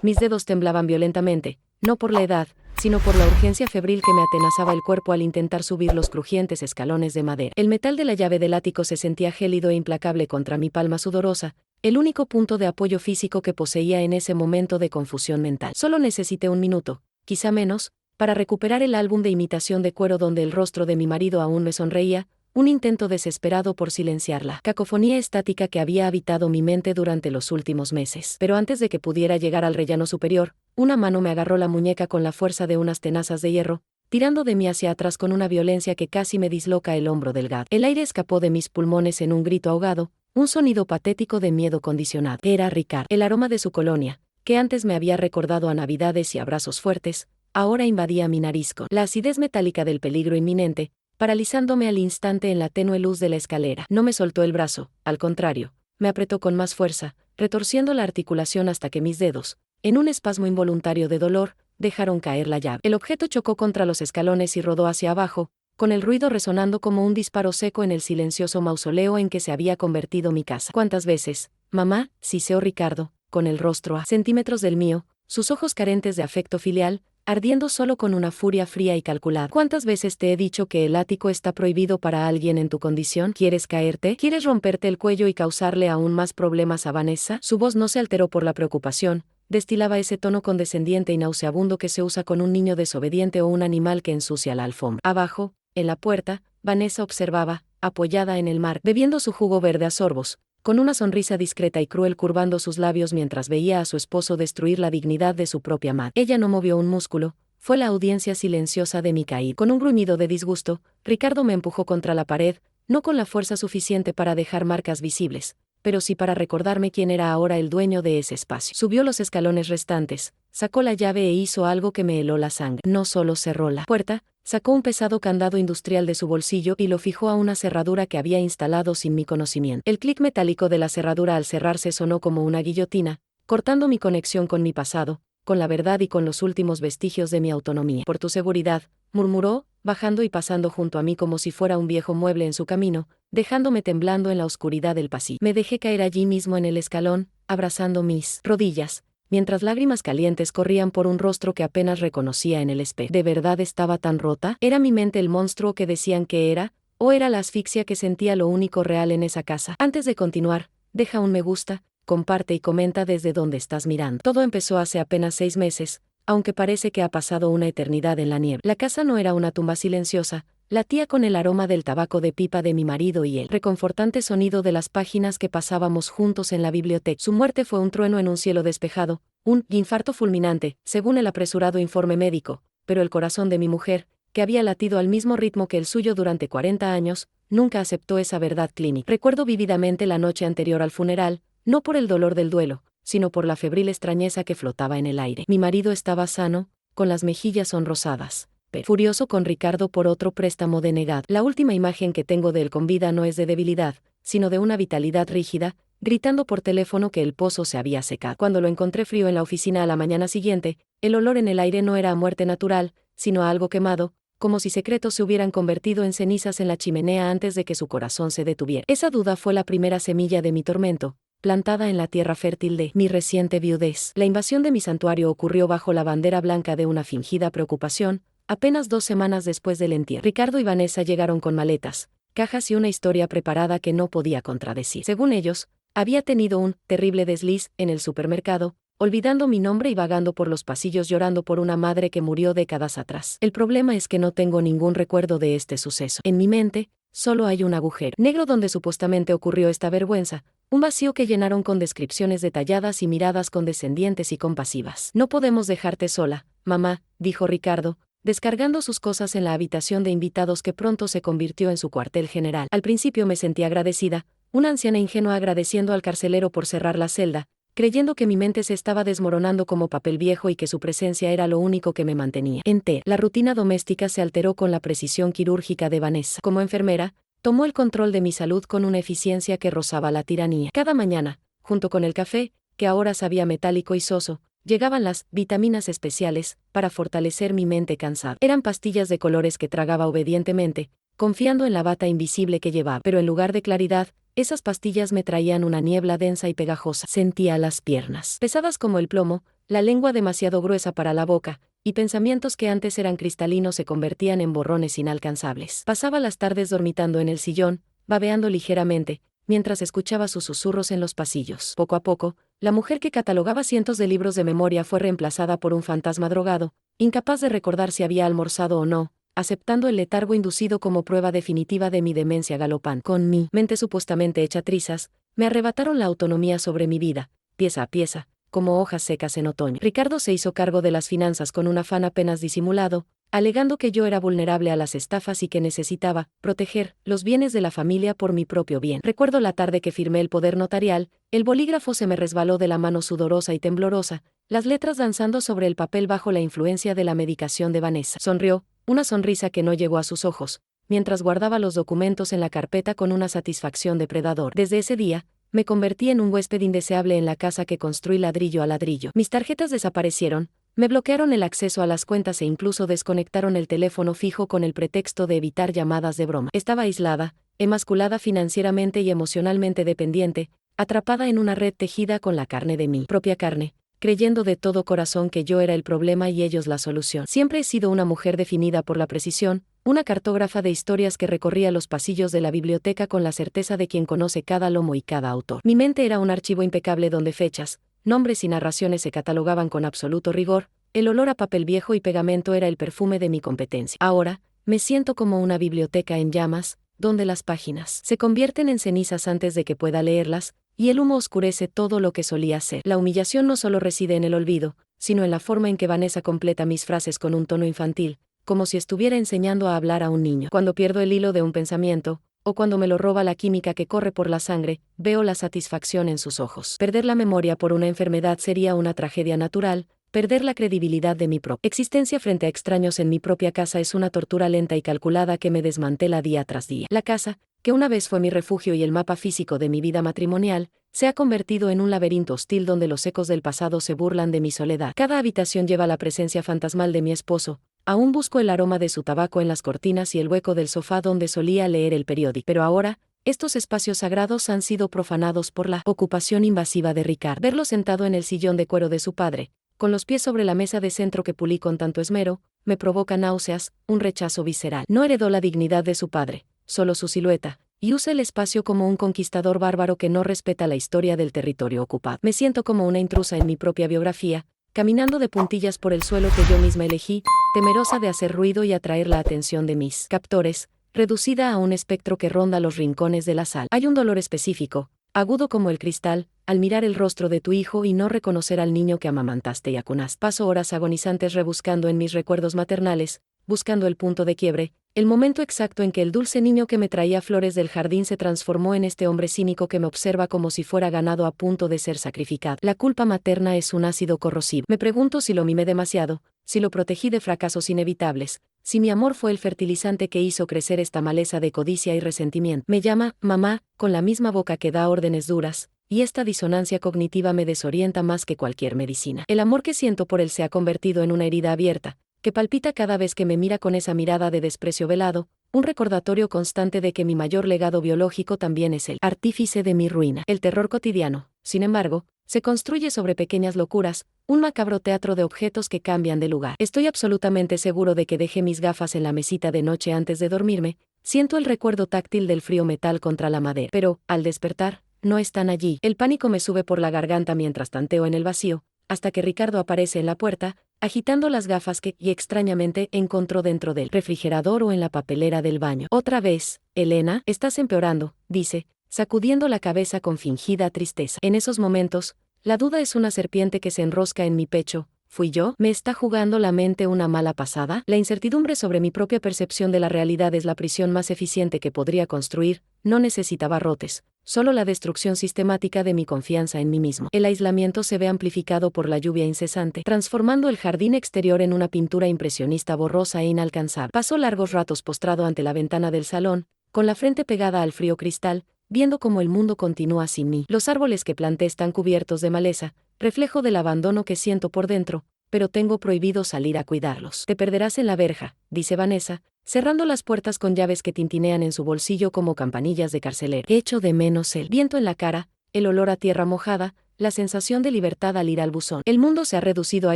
Mis dedos temblaban violentamente, no por la edad, sino por la urgencia febril que me atenazaba el cuerpo al intentar subir los crujientes escalones de madera. El metal de la llave del ático se sentía gélido e implacable contra mi palma sudorosa, el único punto de apoyo físico que poseía en ese momento de confusión mental. Solo necesité un minuto, quizá menos, para recuperar el álbum de imitación de cuero donde el rostro de mi marido aún me sonreía, un intento desesperado por silenciar la cacofonía estática que había habitado mi mente durante los últimos meses. Pero antes de que pudiera llegar al rellano superior, una mano me agarró la muñeca con la fuerza de unas tenazas de hierro, tirando de mí hacia atrás con una violencia que casi me disloca el hombro delgado. El aire escapó de mis pulmones en un grito ahogado, un sonido patético de miedo condicionado. Era Ricard. El aroma de su colonia, que antes me había recordado a navidades y abrazos fuertes, ahora invadía mi nariz con la acidez metálica del peligro inminente, paralizándome al instante en la tenue luz de la escalera. No me soltó el brazo, al contrario, me apretó con más fuerza, retorciendo la articulación hasta que mis dedos, en un espasmo involuntario de dolor, dejaron caer la llave. El objeto chocó contra los escalones y rodó hacia abajo, con el ruido resonando como un disparo seco en el silencioso mausoleo en que se había convertido mi casa. ¿Cuántas veces, mamá?, siseó Ricardo, con el rostro a centímetros del mío, sus ojos carentes de afecto filial, ardiendo solo con una furia fría y calculada. ¿Cuántas veces te he dicho que el ático está prohibido para alguien en tu condición? ¿Quieres caerte? ¿Quieres romperte el cuello y causarle aún más problemas a Vanessa? Su voz no se alteró por la preocupación, destilaba ese tono condescendiente y nauseabundo que se usa con un niño desobediente o un animal que ensucia la alfombra. Abajo, en la puerta, Vanessa observaba, apoyada en el mar, bebiendo su jugo verde a sorbos, con una sonrisa discreta y cruel curvando sus labios mientras veía a su esposo destruir la dignidad de su propia madre. Ella no movió un músculo, fue la audiencia silenciosa de mi caída. Con un gruñido de disgusto, Ricardo me empujó contra la pared, no con la fuerza suficiente para dejar marcas visibles, pero sí para recordarme quién era ahora el dueño de ese espacio. Subió los escalones restantes, sacó la llave e hizo algo que me heló la sangre. No solo cerró la puerta, sacó un pesado candado industrial de su bolsillo y lo fijó a una cerradura que había instalado sin mi conocimiento. El clic metálico de la cerradura al cerrarse sonó como una guillotina, cortando mi conexión con mi pasado, con la verdad y con los últimos vestigios de mi autonomía. Por tu seguridad, murmuró, bajando y pasando junto a mí como si fuera un viejo mueble en su camino, dejándome temblando en la oscuridad del pasillo. Me dejé caer allí mismo en el escalón, abrazando mis rodillas, mientras lágrimas calientes corrían por un rostro que apenas reconocía en el espejo. ¿De verdad estaba tan rota? ¿Era mi mente el monstruo que decían que era? ¿O era la asfixia que sentía lo único real en esa casa? Antes de continuar, deja un me gusta, comparte y comenta desde donde estás mirando. Todo empezó hace apenas 6 meses, aunque parece que ha pasado una eternidad en la niebla. La casa no era una tumba silenciosa, latía con el aroma del tabaco de pipa de mi marido y el reconfortante sonido de las páginas que pasábamos juntos en la biblioteca. Su muerte fue un trueno en un cielo despejado, un infarto fulminante, según el apresurado informe médico, pero el corazón de mi mujer, que había latido al mismo ritmo que el suyo durante 40 años, nunca aceptó esa verdad clínica. Recuerdo vívidamente la noche anterior al funeral, no por el dolor del duelo, sino por la febril extrañeza que flotaba en el aire. Mi marido estaba sano, con las mejillas sonrosadas, pero furioso con Ricardo por otro préstamo denegado. La última imagen que tengo de él con vida no es de debilidad, sino de una vitalidad rígida, gritando por teléfono que el pozo se había secado. Cuando lo encontré frío en la oficina a la mañana siguiente, el olor en el aire no era a muerte natural, sino a algo quemado, como si secretos se hubieran convertido en cenizas en la chimenea antes de que su corazón se detuviera. Esa duda fue la primera semilla de mi tormento, plantada en la tierra fértil de mi reciente viudez. La invasión de mi santuario ocurrió bajo la bandera blanca de una fingida preocupación, apenas 2 semanas después del entierro. Ricardo y Vanessa llegaron con maletas, cajas y una historia preparada que no podía contradecir. Según ellos, había tenido un terrible desliz en el supermercado, olvidando mi nombre y vagando por los pasillos llorando por una madre que murió décadas atrás. El problema es que no tengo ningún recuerdo de este suceso. En mi mente, solo hay un agujero negro donde supuestamente ocurrió esta vergüenza, un vacío que llenaron con descripciones detalladas y miradas condescendientes y compasivas. No podemos dejarte sola, mamá, dijo Ricardo, descargando sus cosas en la habitación de invitados que pronto se convirtió en su cuartel general. Al principio me sentí agradecida, una anciana ingenua agradeciendo al carcelero por cerrar la celda, creyendo que mi mente se estaba desmoronando como papel viejo y que su presencia era lo único que me mantenía entera. La rutina doméstica se alteró con la precisión quirúrgica de Vanessa. Como enfermera, tomó el control de mi salud con una eficiencia que rozaba la tiranía. Cada mañana, junto con el café, que ahora sabía metálico y soso, llegaban las vitaminas especiales para fortalecer mi mente cansada. Eran pastillas de colores que tragaba obedientemente, confiando en la bata invisible que llevaba. Pero en lugar de claridad, esas pastillas me traían una niebla densa y pegajosa. Sentía las piernas pesadas como el plomo, la lengua demasiado gruesa para la boca, y pensamientos que antes eran cristalinos se convertían en borrones inalcanzables. Pasaba las tardes dormitando en el sillón, babeando ligeramente, mientras escuchaba sus susurros en los pasillos. Poco a poco, la mujer que catalogaba cientos de libros de memoria fue reemplazada por un fantasma drogado, incapaz de recordar si había almorzado o no, aceptando el letargo inducido como prueba definitiva de mi demencia galopante. Con mi mente supuestamente hecha trizas, me arrebataron la autonomía sobre mi vida, pieza a pieza, como hojas secas en otoño. Ricardo se hizo cargo de las finanzas con un afán apenas disimulado, alegando que yo era vulnerable a las estafas y que necesitaba proteger los bienes de la familia por mi propio bien. Recuerdo la tarde que firmé el poder notarial, el bolígrafo se me resbaló de la mano sudorosa y temblorosa, las letras danzando sobre el papel bajo la influencia de la medicación de Vanessa. Sonrió, una sonrisa que no llegó a sus ojos, mientras guardaba los documentos en la carpeta con una satisfacción depredador. Desde ese día, me convertí en un huésped indeseable en la casa que construí ladrillo a ladrillo. Mis tarjetas desaparecieron, me bloquearon el acceso a las cuentas e incluso desconectaron el teléfono fijo con el pretexto de evitar llamadas de broma. Estaba aislada, emasculada financieramente y emocionalmente dependiente, atrapada en una red tejida con la carne de mi propia carne, creyendo de todo corazón que yo era el problema y ellos la solución. Siempre he sido una mujer definida por la precisión, una cartógrafa de historias que recorría los pasillos de la biblioteca con la certeza de quien conoce cada lomo y cada autor. Mi mente era un archivo impecable donde fechas, nombres y narraciones se catalogaban con absoluto rigor, el olor a papel viejo y pegamento era el perfume de mi competencia. Ahora, me siento como una biblioteca en llamas, donde las páginas se convierten en cenizas antes de que pueda leerlas, y el humo oscurece todo lo que solía ser. La humillación no solo reside en el olvido, sino en la forma en que Vanessa completa mis frases con un tono infantil, como si estuviera enseñando a hablar a un niño. Cuando pierdo el hilo de un pensamiento, o cuando me lo roba la química que corre por la sangre, veo la satisfacción en sus ojos. Perder la memoria por una enfermedad sería una tragedia natural, perder la credibilidad de mi propia existencia frente a extraños en mi propia casa es una tortura lenta y calculada que me desmantela día tras día. La casa, que una vez fue mi refugio y el mapa físico de mi vida matrimonial, se ha convertido en un laberinto hostil donde los ecos del pasado se burlan de mi soledad. Cada habitación lleva la presencia fantasmal de mi esposo. Aún busco el aroma de su tabaco en las cortinas y el hueco del sofá donde solía leer el periódico. Pero ahora, estos espacios sagrados han sido profanados por la ocupación invasiva de Ricardo. Verlo sentado en el sillón de cuero de su padre, con los pies sobre la mesa de centro que pulí con tanto esmero, me provoca náuseas, un rechazo visceral. No heredó la dignidad de su padre, solo su silueta, y usa el espacio como un conquistador bárbaro que no respeta la historia del territorio ocupado. Me siento como una intrusa en mi propia biografía, caminando de puntillas por el suelo que yo misma elegí, temerosa de hacer ruido y atraer la atención de mis captores, reducida a un espectro que ronda los rincones de la sala. Hay un dolor específico, agudo como el cristal, al mirar el rostro de tu hijo y no reconocer al niño que amamantaste y acunaste. Paso horas agonizantes rebuscando en mis recuerdos maternales, buscando el punto de quiebre, el momento exacto en que el dulce niño que me traía flores del jardín se transformó en este hombre cínico que me observa como si fuera ganado a punto de ser sacrificado. La culpa materna es un ácido corrosivo. Me pregunto si lo mimé demasiado, si lo protegí de fracasos inevitables, si mi amor fue el fertilizante que hizo crecer esta maleza de codicia y resentimiento. Me llama mamá, con la misma boca que da órdenes duras, y esta disonancia cognitiva me desorienta más que cualquier medicina. El amor que siento por él se ha convertido en una herida abierta, que palpita cada vez que me mira con esa mirada de desprecio velado, un recordatorio constante de que mi mayor legado biológico también es el artífice de mi ruina. El terror cotidiano, sin embargo, se construye sobre pequeñas locuras, un macabro teatro de objetos que cambian de lugar. Estoy absolutamente seguro de que dejé mis gafas en la mesita de noche antes de dormirme, siento el recuerdo táctil del frío metal contra la madera. Pero, al despertar, no están allí. El pánico me sube por la garganta mientras tanteo en el vacío, hasta que Ricardo aparece en la puerta, agitando las gafas que, y extrañamente, encontró dentro del refrigerador o en la papelera del baño. Otra vez, Elena, estás empeorando, dice, sacudiendo la cabeza con fingida tristeza. En esos momentos, la duda es una serpiente que se enrosca en mi pecho. ¿Fui yo? ¿Me está jugando la mente una mala pasada? La incertidumbre sobre mi propia percepción de la realidad es la prisión más eficiente que podría construir, no necesita barrotes, solo la destrucción sistemática de mi confianza en mí mismo. El aislamiento se ve amplificado por la lluvia incesante, transformando el jardín exterior en una pintura impresionista borrosa e inalcanzable. Paso largos ratos postrado ante la ventana del salón, con la frente pegada al frío cristal, viendo cómo el mundo continúa sin mí. Los árboles que planté están cubiertos de maleza, reflejo del abandono que siento por dentro, pero tengo prohibido salir a cuidarlos. Te perderás en la verja, dice Vanessa, cerrando las puertas con llaves que tintinean en su bolsillo como campanillas de carcelero. Echo de menos el viento en la cara, el olor a tierra mojada, la sensación de libertad al ir al buzón. El mundo se ha reducido a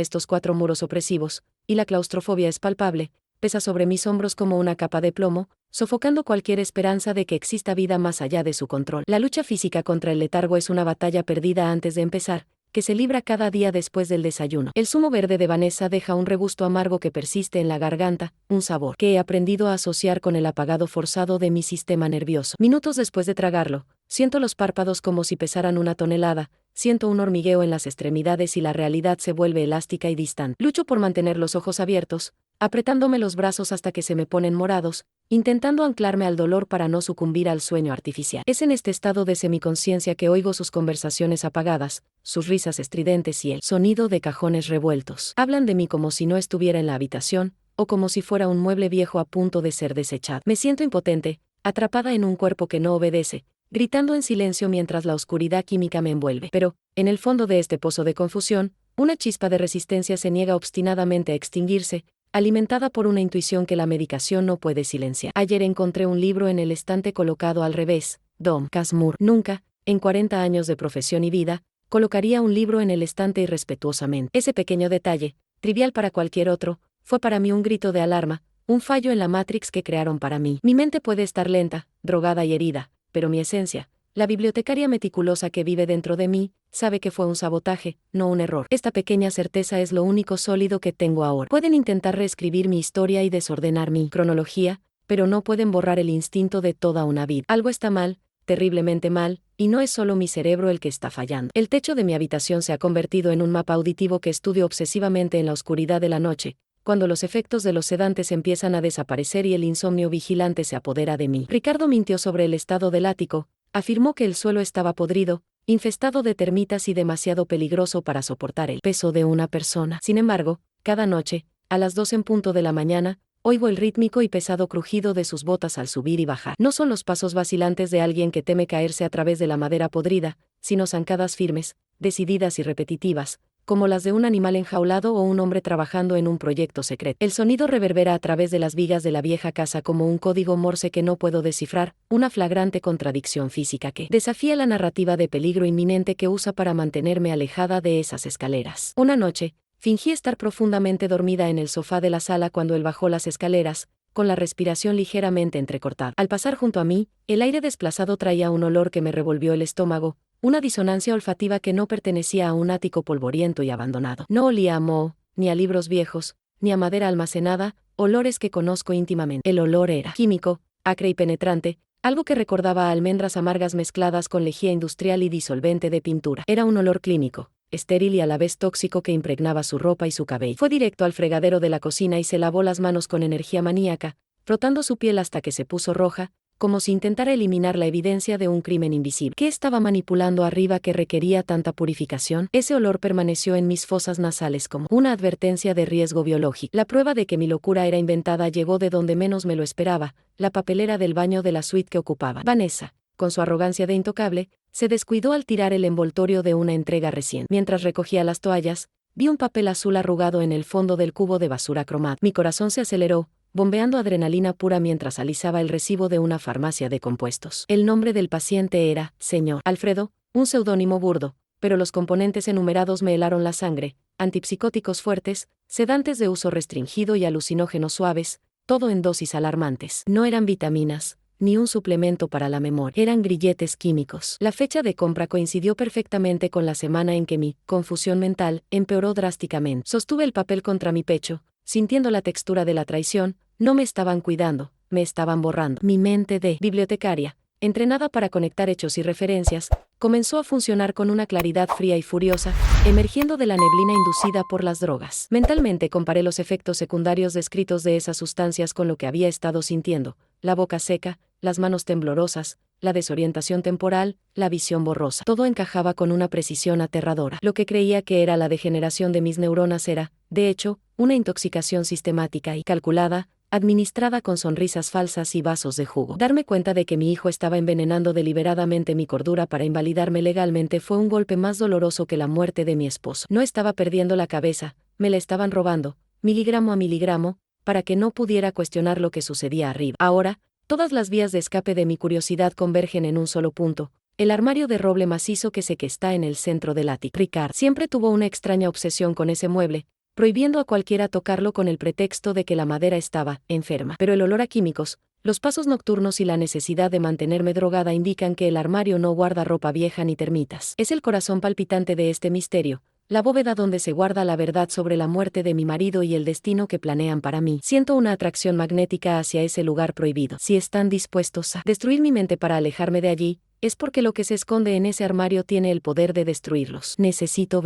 estos 4 muros opresivos, y la claustrofobia es palpable, pesa sobre mis hombros como una capa de plomo, sofocando cualquier esperanza de que exista vida más allá de su control. La lucha física contra el letargo es una batalla perdida antes de empezar, que se libra cada día después del desayuno. El zumo verde de Vanessa deja un regusto amargo que persiste en la garganta, un sabor que he aprendido a asociar con el apagado forzado de mi sistema nervioso. Minutos después de tragarlo, siento los párpados como si pesaran una tonelada, siento un hormigueo en las extremidades y la realidad se vuelve elástica y distante. Lucho por mantener los ojos abiertos, apretándome los brazos hasta que se me ponen morados, intentando anclarme al dolor para no sucumbir al sueño artificial. Es en este estado de semiconsciencia que oigo sus conversaciones apagadas, sus risas estridentes y el sonido de cajones revueltos. Hablan de mí como si no estuviera en la habitación, o como si fuera un mueble viejo a punto de ser desechado. Me siento impotente, atrapada en un cuerpo que no obedece, gritando en silencio mientras la oscuridad química me envuelve. Pero, en el fondo de este pozo de confusión, una chispa de resistencia se niega obstinadamente a extinguirse, alimentada por una intuición que la medicación no puede silenciar. Ayer encontré un libro en el estante colocado al revés. Dom Casmur. Nunca, en 40 años de profesión y vida, colocaría un libro en el estante irrespetuosamente. Ese pequeño detalle, trivial para cualquier otro, fue para mí un grito de alarma, un fallo en la Matrix que crearon para mí. Mi mente puede estar lenta, drogada y herida, pero mi esencia, la bibliotecaria meticulosa que vive dentro de mí, sabe que fue un sabotaje, no un error. Esta pequeña certeza es lo único sólido que tengo ahora. Pueden intentar reescribir mi historia y desordenar mi cronología, pero no pueden borrar el instinto de toda una vida. Algo está mal, terriblemente mal, y no es solo mi cerebro el que está fallando. El techo de mi habitación se ha convertido en un mapa auditivo que estudio obsesivamente en la oscuridad de la noche, cuando los efectos de los sedantes empiezan a desaparecer y el insomnio vigilante se apodera de mí. Ricardo mintió sobre el estado del ático, afirmó que el suelo estaba podrido, infestado de termitas y demasiado peligroso para soportar el peso de una persona. Sin embargo, cada noche, a las 2 en punto de la mañana, oigo el rítmico y pesado crujido de sus botas al subir y bajar. No son los pasos vacilantes de alguien que teme caerse a través de la madera podrida, sino zancadas firmes, decididas y repetitivas, como las de un animal enjaulado o un hombre trabajando en un proyecto secreto. El sonido reverbera a través de las vigas de la vieja casa como un código Morse que no puedo descifrar, una flagrante contradicción física que desafía la narrativa de peligro inminente que usa para mantenerme alejada de esas escaleras. Una noche, fingí estar profundamente dormida en el sofá de la sala cuando él bajó las escaleras, con la respiración ligeramente entrecortada. Al pasar junto a mí, el aire desplazado traía un olor que me revolvió el estómago, una disonancia olfativa que no pertenecía a un ático polvoriento y abandonado. No olía a moho, ni a libros viejos, ni a madera almacenada, olores que conozco íntimamente. El olor era químico, acre y penetrante, algo que recordaba a almendras amargas mezcladas con lejía industrial y disolvente de pintura. Era un olor clínico, estéril y a la vez tóxico que impregnaba su ropa y su cabello. Fue directo al fregadero de la cocina y se lavó las manos con energía maníaca, frotando su piel hasta que se puso roja, como si intentara eliminar la evidencia de un crimen invisible. ¿Qué estaba manipulando arriba que requería tanta purificación? Ese olor permaneció en mis fosas nasales como una advertencia de riesgo biológico. La prueba de que mi locura era inventada llegó de donde menos me lo esperaba, la papelera del baño de la suite que ocupaba. Vanessa, con su arrogancia de intocable, se descuidó al tirar el envoltorio de una entrega reciente. Mientras recogía las toallas, vi un papel azul arrugado en el fondo del cubo de basura cromado. Mi corazón se aceleró, bombeando adrenalina pura mientras alisaba el recibo de una farmacia de compuestos. El nombre del paciente era, señor Alfredo, un seudónimo burdo, pero los componentes enumerados me helaron la sangre: antipsicóticos fuertes, sedantes de uso restringido y alucinógenos suaves, todo en dosis alarmantes. No eran vitaminas, ni un suplemento para la memoria. Eran grilletes químicos. La fecha de compra coincidió perfectamente con la semana en que mi confusión mental empeoró drásticamente. Sostuve el papel contra mi pecho, sintiendo la textura de la traición. No me estaban cuidando, me estaban borrando. Mi mente de bibliotecaria, entrenada para conectar hechos y referencias, comenzó a funcionar con una claridad fría y furiosa, emergiendo de la neblina inducida por las drogas. Mentalmente comparé los efectos secundarios descritos de esas sustancias con lo que había estado sintiendo: la boca seca, las manos temblorosas, la desorientación temporal, la visión borrosa. Todo encajaba con una precisión aterradora. Lo que creía que era la degeneración de mis neuronas era, de hecho, una intoxicación sistemática y calculada, administrada con sonrisas falsas y vasos de jugo. Darme cuenta de que mi hijo estaba envenenando deliberadamente mi cordura para invalidarme legalmente fue un golpe más doloroso que la muerte de mi esposo. No estaba perdiendo la cabeza, me la estaban robando, miligramo a miligramo, para que no pudiera cuestionar lo que sucedía arriba. Ahora, todas las vías de escape de mi curiosidad convergen en un solo punto: el armario de roble macizo que sé que está en el centro del ático. Ricard siempre tuvo una extraña obsesión con ese mueble, prohibiendo a cualquiera tocarlo con el pretexto de que la madera estaba enferma. Pero el olor a químicos, los pasos nocturnos y la necesidad de mantenerme drogada indican que el armario no guarda ropa vieja ni termitas. Es el corazón palpitante de este misterio, la bóveda donde se guarda la verdad sobre la muerte de mi marido y el destino que planean para mí. Siento una atracción magnética hacia ese lugar prohibido. Si están dispuestos a destruir mi mente para alejarme de allí, es porque lo que se esconde en ese armario tiene el poder de destruirlos. Necesito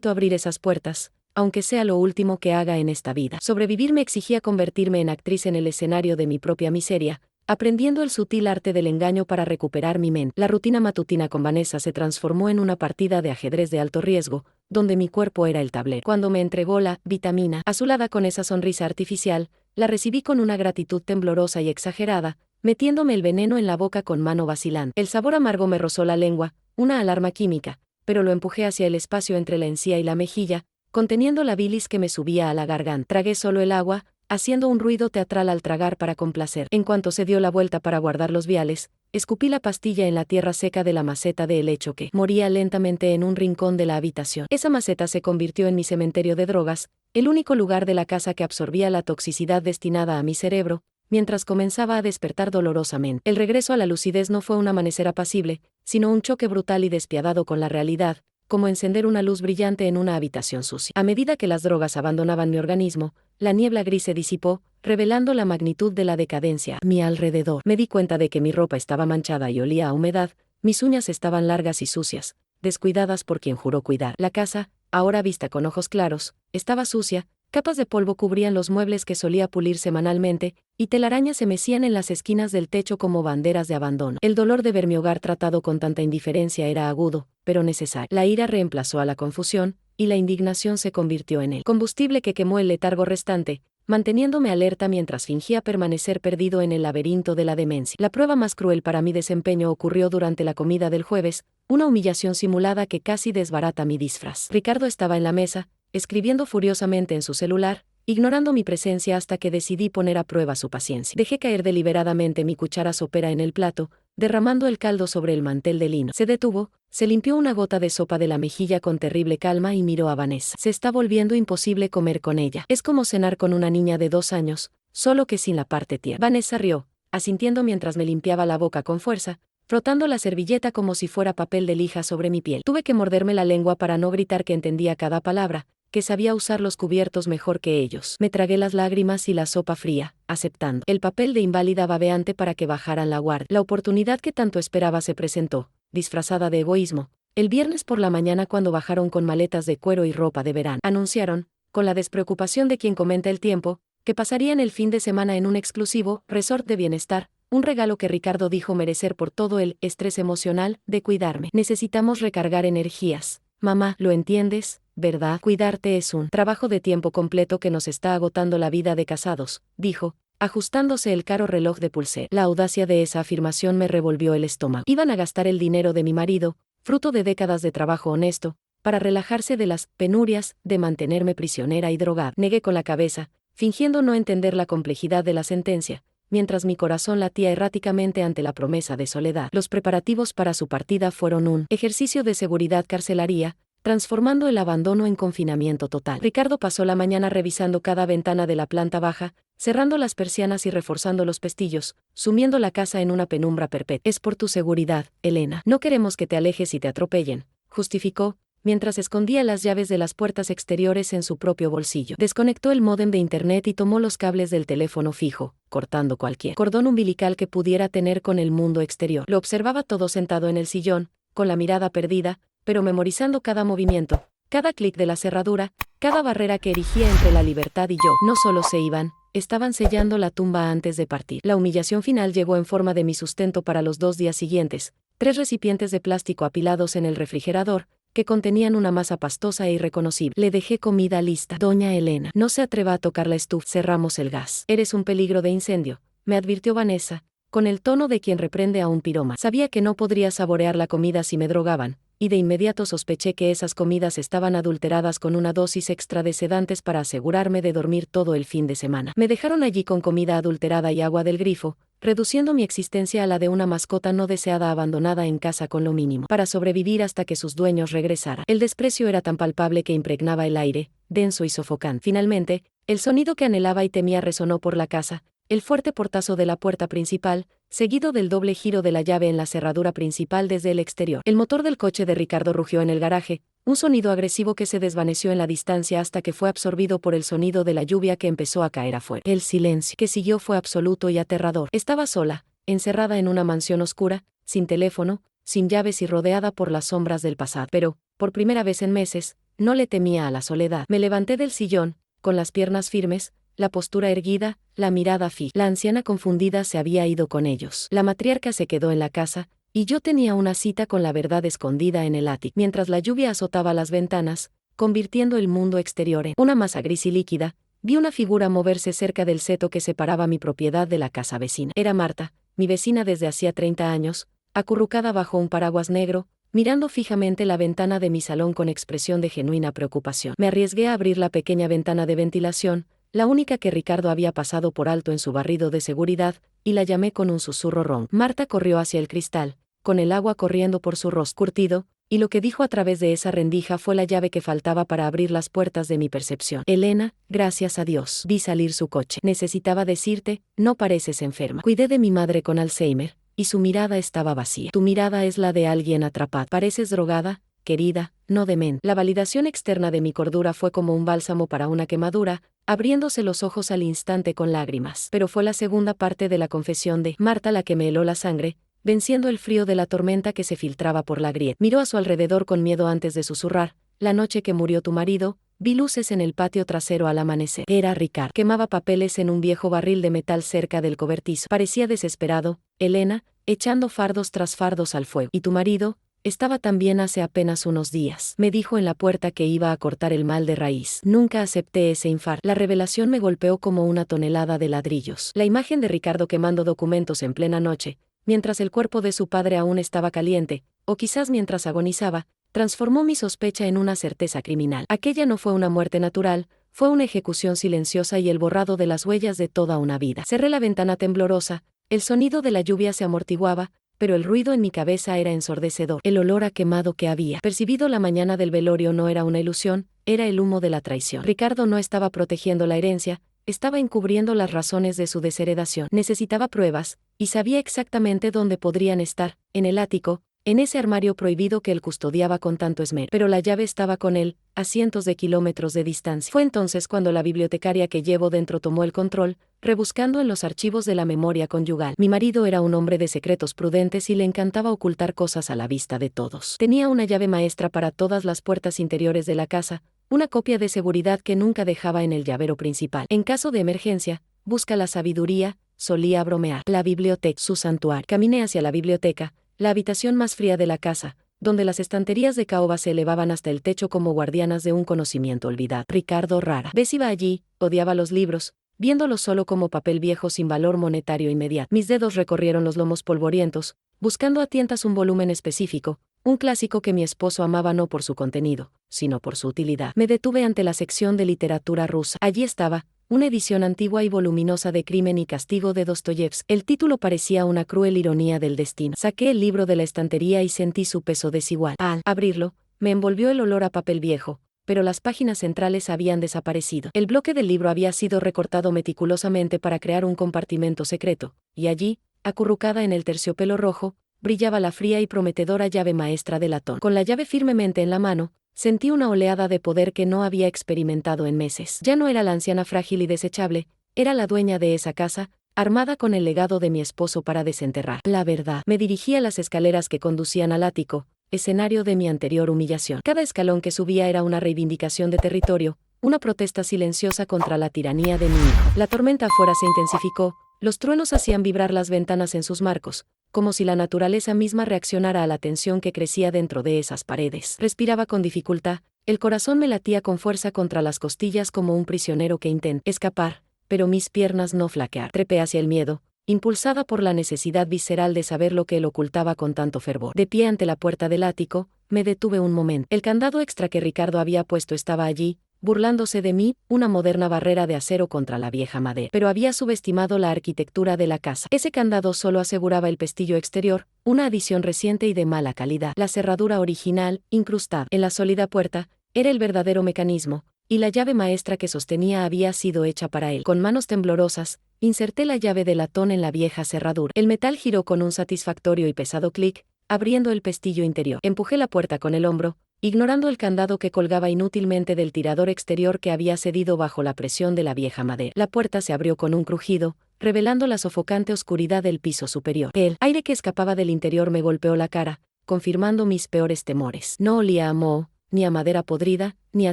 abrir esas puertas, aunque sea lo último que haga en esta vida. Sobrevivir me exigía convertirme en actriz en el escenario de mi propia miseria, aprendiendo el sutil arte del engaño para recuperar mi mente. La rutina matutina con Vanessa se transformó en una partida de ajedrez de alto riesgo, donde mi cuerpo era el tablero. Cuando me entregó la vitamina azulada con esa sonrisa artificial, la recibí con una gratitud temblorosa y exagerada, metiéndome el veneno en la boca con mano vacilante. El sabor amargo me rozó la lengua, una alarma química, pero lo empujé hacia el espacio entre la encía y la mejilla, conteniendo la bilis que me subía a la garganta. Tragué solo el agua, haciendo un ruido teatral al tragar para complacer. En cuanto se dio la vuelta para guardar los viales, escupí la pastilla en la tierra seca de la maceta de helecho que moría lentamente en un rincón de la habitación. Esa maceta se convirtió en mi cementerio de drogas, el único lugar de la casa que absorbía la toxicidad destinada a mi cerebro, mientras comenzaba a despertar dolorosamente. El regreso a la lucidez no fue un amanecer apacible, sino un choque brutal y despiadado con la realidad, como encender una luz brillante en una habitación sucia. A medida que las drogas abandonaban mi organismo, la niebla gris se disipó, revelando la magnitud de la decadencia a mi alrededor. Me di cuenta de que mi ropa estaba manchada y olía a humedad, mis uñas estaban largas y sucias, descuidadas por quien juró cuidar. La casa, ahora vista con ojos claros, estaba sucia, capas de polvo cubrían los muebles que solía pulir semanalmente, y telarañas se mecían en las esquinas del techo como banderas de abandono. El dolor de ver mi hogar tratado con tanta indiferencia era agudo, pero necesario. La ira reemplazó a la confusión, y la indignación se convirtió en el combustible que quemó el letargo restante, manteniéndome alerta mientras fingía permanecer perdido en el laberinto de la demencia. La prueba más cruel para mi desempeño ocurrió durante la comida del jueves, una humillación simulada que casi desbarata mi disfraz. Ricardo estaba en la mesa, escribiendo furiosamente en su celular, ignorando mi presencia hasta que decidí poner a prueba su paciencia. Dejé caer deliberadamente mi cuchara sopera en el plato, derramando el caldo sobre el mantel de lino. Se detuvo, se limpió una gota de sopa de la mejilla con terrible calma y miró a Vanessa. Se está volviendo imposible comer con ella. Es como cenar con una niña de 2 años, solo que sin la parte tierna. Vanessa rió, asintiendo mientras me limpiaba la boca con fuerza, frotando la servilleta como si fuera papel de lija sobre mi piel. Tuve que morderme la lengua para no gritar que entendía cada palabra, que sabía usar los cubiertos mejor que ellos. Me tragué las lágrimas y la sopa fría, aceptando el papel de inválida babeante para que bajaran la guardia. La oportunidad que tanto esperaba se presentó, disfrazada de egoísmo, el viernes por la mañana cuando bajaron con maletas de cuero y ropa de verano. Anunciaron, con la despreocupación de quien comenta el tiempo, que pasarían el fin de semana en un exclusivo resort de bienestar, un regalo que Ricardo dijo merecer por todo el estrés emocional de cuidarme. Necesitamos recargar energías. Mamá, ¿lo entiendes? ¿Verdad? Cuidarte es un trabajo de tiempo completo que nos está agotando la vida de casados, dijo, ajustándose el caro reloj de pulsera. La audacia de esa afirmación me revolvió el estómago. Iban a gastar el dinero de mi marido, fruto de décadas de trabajo honesto, para relajarse de las penurias de mantenerme prisionera y drogada. Negué con la cabeza, fingiendo no entender la complejidad de la sentencia, mientras mi corazón latía erráticamente ante la promesa de soledad. Los preparativos para su partida fueron un ejercicio de seguridad carcelaria, transformando el abandono en confinamiento total. Ricardo pasó la mañana revisando cada ventana de la planta baja, cerrando las persianas y reforzando los pestillos, sumiendo la casa en una penumbra perpetua. Es por tu seguridad, Elena. No queremos que te alejes y te atropellen, justificó, mientras escondía las llaves de las puertas exteriores en su propio bolsillo. Desconectó el módem de internet y tomó los cables del teléfono fijo, cortando cualquier cordón umbilical que pudiera tener con el mundo exterior. Lo observaba todo sentado en el sillón, con la mirada perdida, pero memorizando cada movimiento, cada clic de la cerradura, cada barrera que erigía entre la libertad y yo. No solo se iban, estaban sellando la tumba antes de partir. La humillación final llegó en forma de mi sustento para los 2 días siguientes, 3 recipientes de plástico apilados en el refrigerador, que contenían una masa pastosa e irreconocible. Le dejé comida lista. Doña Elena, no se atreva a tocar la estufa. Cerramos el gas. Eres un peligro de incendio, me advirtió Vanessa, con el tono de quien reprende a un piroma. Sabía que no podría saborear la comida si me drogaban, y de inmediato sospeché que esas comidas estaban adulteradas con una dosis extra de sedantes para asegurarme de dormir todo el fin de semana. Me dejaron allí con comida adulterada y agua del grifo, reduciendo mi existencia a la de una mascota no deseada abandonada en casa con lo mínimo, para sobrevivir hasta que sus dueños regresaran. El desprecio era tan palpable que impregnaba el aire, denso y sofocante. Finalmente, el sonido que anhelaba y temía resonó por la casa, el fuerte portazo de la puerta principal, seguido del doble giro de la llave en la cerradura principal desde el exterior. El motor del coche de Ricardo rugió en el garaje, un sonido agresivo que se desvaneció en la distancia hasta que fue absorbido por el sonido de la lluvia que empezó a caer afuera. El silencio que siguió fue absoluto y aterrador. Estaba sola, encerrada en una mansión oscura, sin teléfono, sin llaves y rodeada por las sombras del pasado. Pero, por primera vez en meses, no le temía a la soledad. Me levanté del sillón, con las piernas firmes, la postura erguida, la mirada fija. La anciana confundida se había ido con ellos. La matriarca se quedó en la casa, y yo tenía una cita con la verdad escondida en el ático. Mientras la lluvia azotaba las ventanas, convirtiendo el mundo exterior en una masa gris y líquida, vi una figura moverse cerca del seto que separaba mi propiedad de la casa vecina. Era Marta, mi vecina desde hacía 30 años, acurrucada bajo un paraguas negro, mirando fijamente la ventana de mi salón con expresión de genuina preocupación. Me arriesgué a abrir la pequeña ventana de ventilación, la única que Ricardo había pasado por alto en su barrido de seguridad, y la llamé con un susurro ronco. Marta corrió hacia el cristal, con el agua corriendo por su rostro curtido, y lo que dijo a través de esa rendija fue la llave que faltaba para abrir las puertas de mi percepción. Elena, gracias a Dios. Vi salir su coche. Necesitaba decirte, no pareces enferma. Cuidé de mi madre con Alzheimer, y su mirada estaba vacía. Tu mirada es la de alguien atrapado. Pareces drogada, querida, no demente. La validación externa de mi cordura fue como un bálsamo para una quemadura, abriéndose los ojos al instante con lágrimas. Pero fue la segunda parte de la confesión de Marta la que me heló la sangre, venciendo el frío de la tormenta que se filtraba por la grieta. Miró a su alrededor con miedo antes de susurrar. La noche que murió tu marido, vi luces en el patio trasero al amanecer. Era Ricardo. Quemaba papeles en un viejo barril de metal cerca del cobertizo. Parecía desesperado, Elena, echando fardos tras fardos al fuego. ¿Y tu marido? Estaba también hace apenas unos días. Me dijo en la puerta que iba a cortar el mal de raíz. Nunca acepté ese infarto. La revelación me golpeó como una tonelada de ladrillos. La imagen de Ricardo quemando documentos en plena noche, mientras el cuerpo de su padre aún estaba caliente, o quizás mientras agonizaba, transformó mi sospecha en una certeza criminal. Aquella no fue una muerte natural, fue una ejecución silenciosa y el borrado de las huellas de toda una vida. Cerré la ventana temblorosa, el sonido de la lluvia se amortiguaba, pero el ruido en mi cabeza era ensordecedor. El olor a quemado que había percibido la mañana del velorio no era una ilusión, era el humo de la traición. Ricardo no estaba protegiendo la herencia, estaba encubriendo las razones de su desheredación. Necesitaba pruebas, y sabía exactamente dónde podrían estar, en el ático, en ese armario prohibido que él custodiaba con tanto esmero. Pero la llave estaba con él, a cientos de kilómetros de distancia. Fue entonces cuando la bibliotecaria que llevo dentro tomó el control, rebuscando en los archivos de la memoria conyugal. Mi marido era un hombre de secretos prudentes y le encantaba ocultar cosas a la vista de todos. Tenía una llave maestra para todas las puertas interiores de la casa, una copia de seguridad que nunca dejaba en el llavero principal. En caso de emergencia, busca la sabiduría, solía bromear. La biblioteca, su santuario. Caminé hacia la biblioteca, la habitación más fría de la casa, donde las estanterías de caoba se elevaban hasta el techo como guardianas de un conocimiento olvidado. Ricardo rara vez iba allí, odiaba los libros, viéndolos solo como papel viejo sin valor monetario inmediato. Mis dedos recorrieron los lomos polvorientos, buscando a tientas un volumen específico, un clásico que mi esposo amaba no por su contenido, sino por su utilidad. Me detuve ante la sección de literatura rusa. Allí estaba, una edición antigua y voluminosa de Crimen y Castigo de Dostoyevski. El título parecía una cruel ironía del destino. Saqué el libro de la estantería y sentí su peso desigual. Al abrirlo, me envolvió el olor a papel viejo, pero las páginas centrales habían desaparecido. El bloque del libro había sido recortado meticulosamente para crear un compartimento secreto, y allí, acurrucada en el terciopelo rojo, brillaba la fría y prometedora llave maestra de latón. Con la llave firmemente en la mano, sentí una oleada de poder que no había experimentado en meses. Ya no era la anciana frágil y desechable, era la dueña de esa casa, armada con el legado de mi esposo para desenterrar la verdad. Me dirigí a las escaleras que conducían al ático, escenario de mi anterior humillación. Cada escalón que subía era una reivindicación de territorio, una protesta silenciosa contra la tiranía de mi hijo. La tormenta afuera se intensificó, los truenos hacían vibrar las ventanas en sus marcos, como si la naturaleza misma reaccionara a la tensión que crecía dentro de esas paredes. Respiraba con dificultad, el corazón me latía con fuerza contra las costillas como un prisionero que intenta escapar, pero mis piernas no flaquearon. Trepé hacia el miedo, impulsada por la necesidad visceral de saber lo que él ocultaba con tanto fervor. De pie ante la puerta del ático, me detuve un momento. El candado extra que Ricardo había puesto estaba allí, burlándose de mí, una moderna barrera de acero contra la vieja madera. Pero había subestimado la arquitectura de la casa. Ese candado solo aseguraba el pestillo exterior, una adición reciente y de mala calidad. La cerradura original, incrustada en la sólida puerta, era el verdadero mecanismo, y la llave maestra que sostenía había sido hecha para él. Con manos temblorosas, inserté la llave de latón en la vieja cerradura. El metal giró con un satisfactorio y pesado clic, abriendo el pestillo interior. Empujé la puerta con el hombro, ignorando el candado que colgaba inútilmente del tirador exterior que había cedido bajo la presión de la vieja madera. La puerta se abrió con un crujido, revelando la sofocante oscuridad del piso superior. El aire que escapaba del interior me golpeó la cara, confirmando mis peores temores. No olía a moho, ni a madera podrida, ni a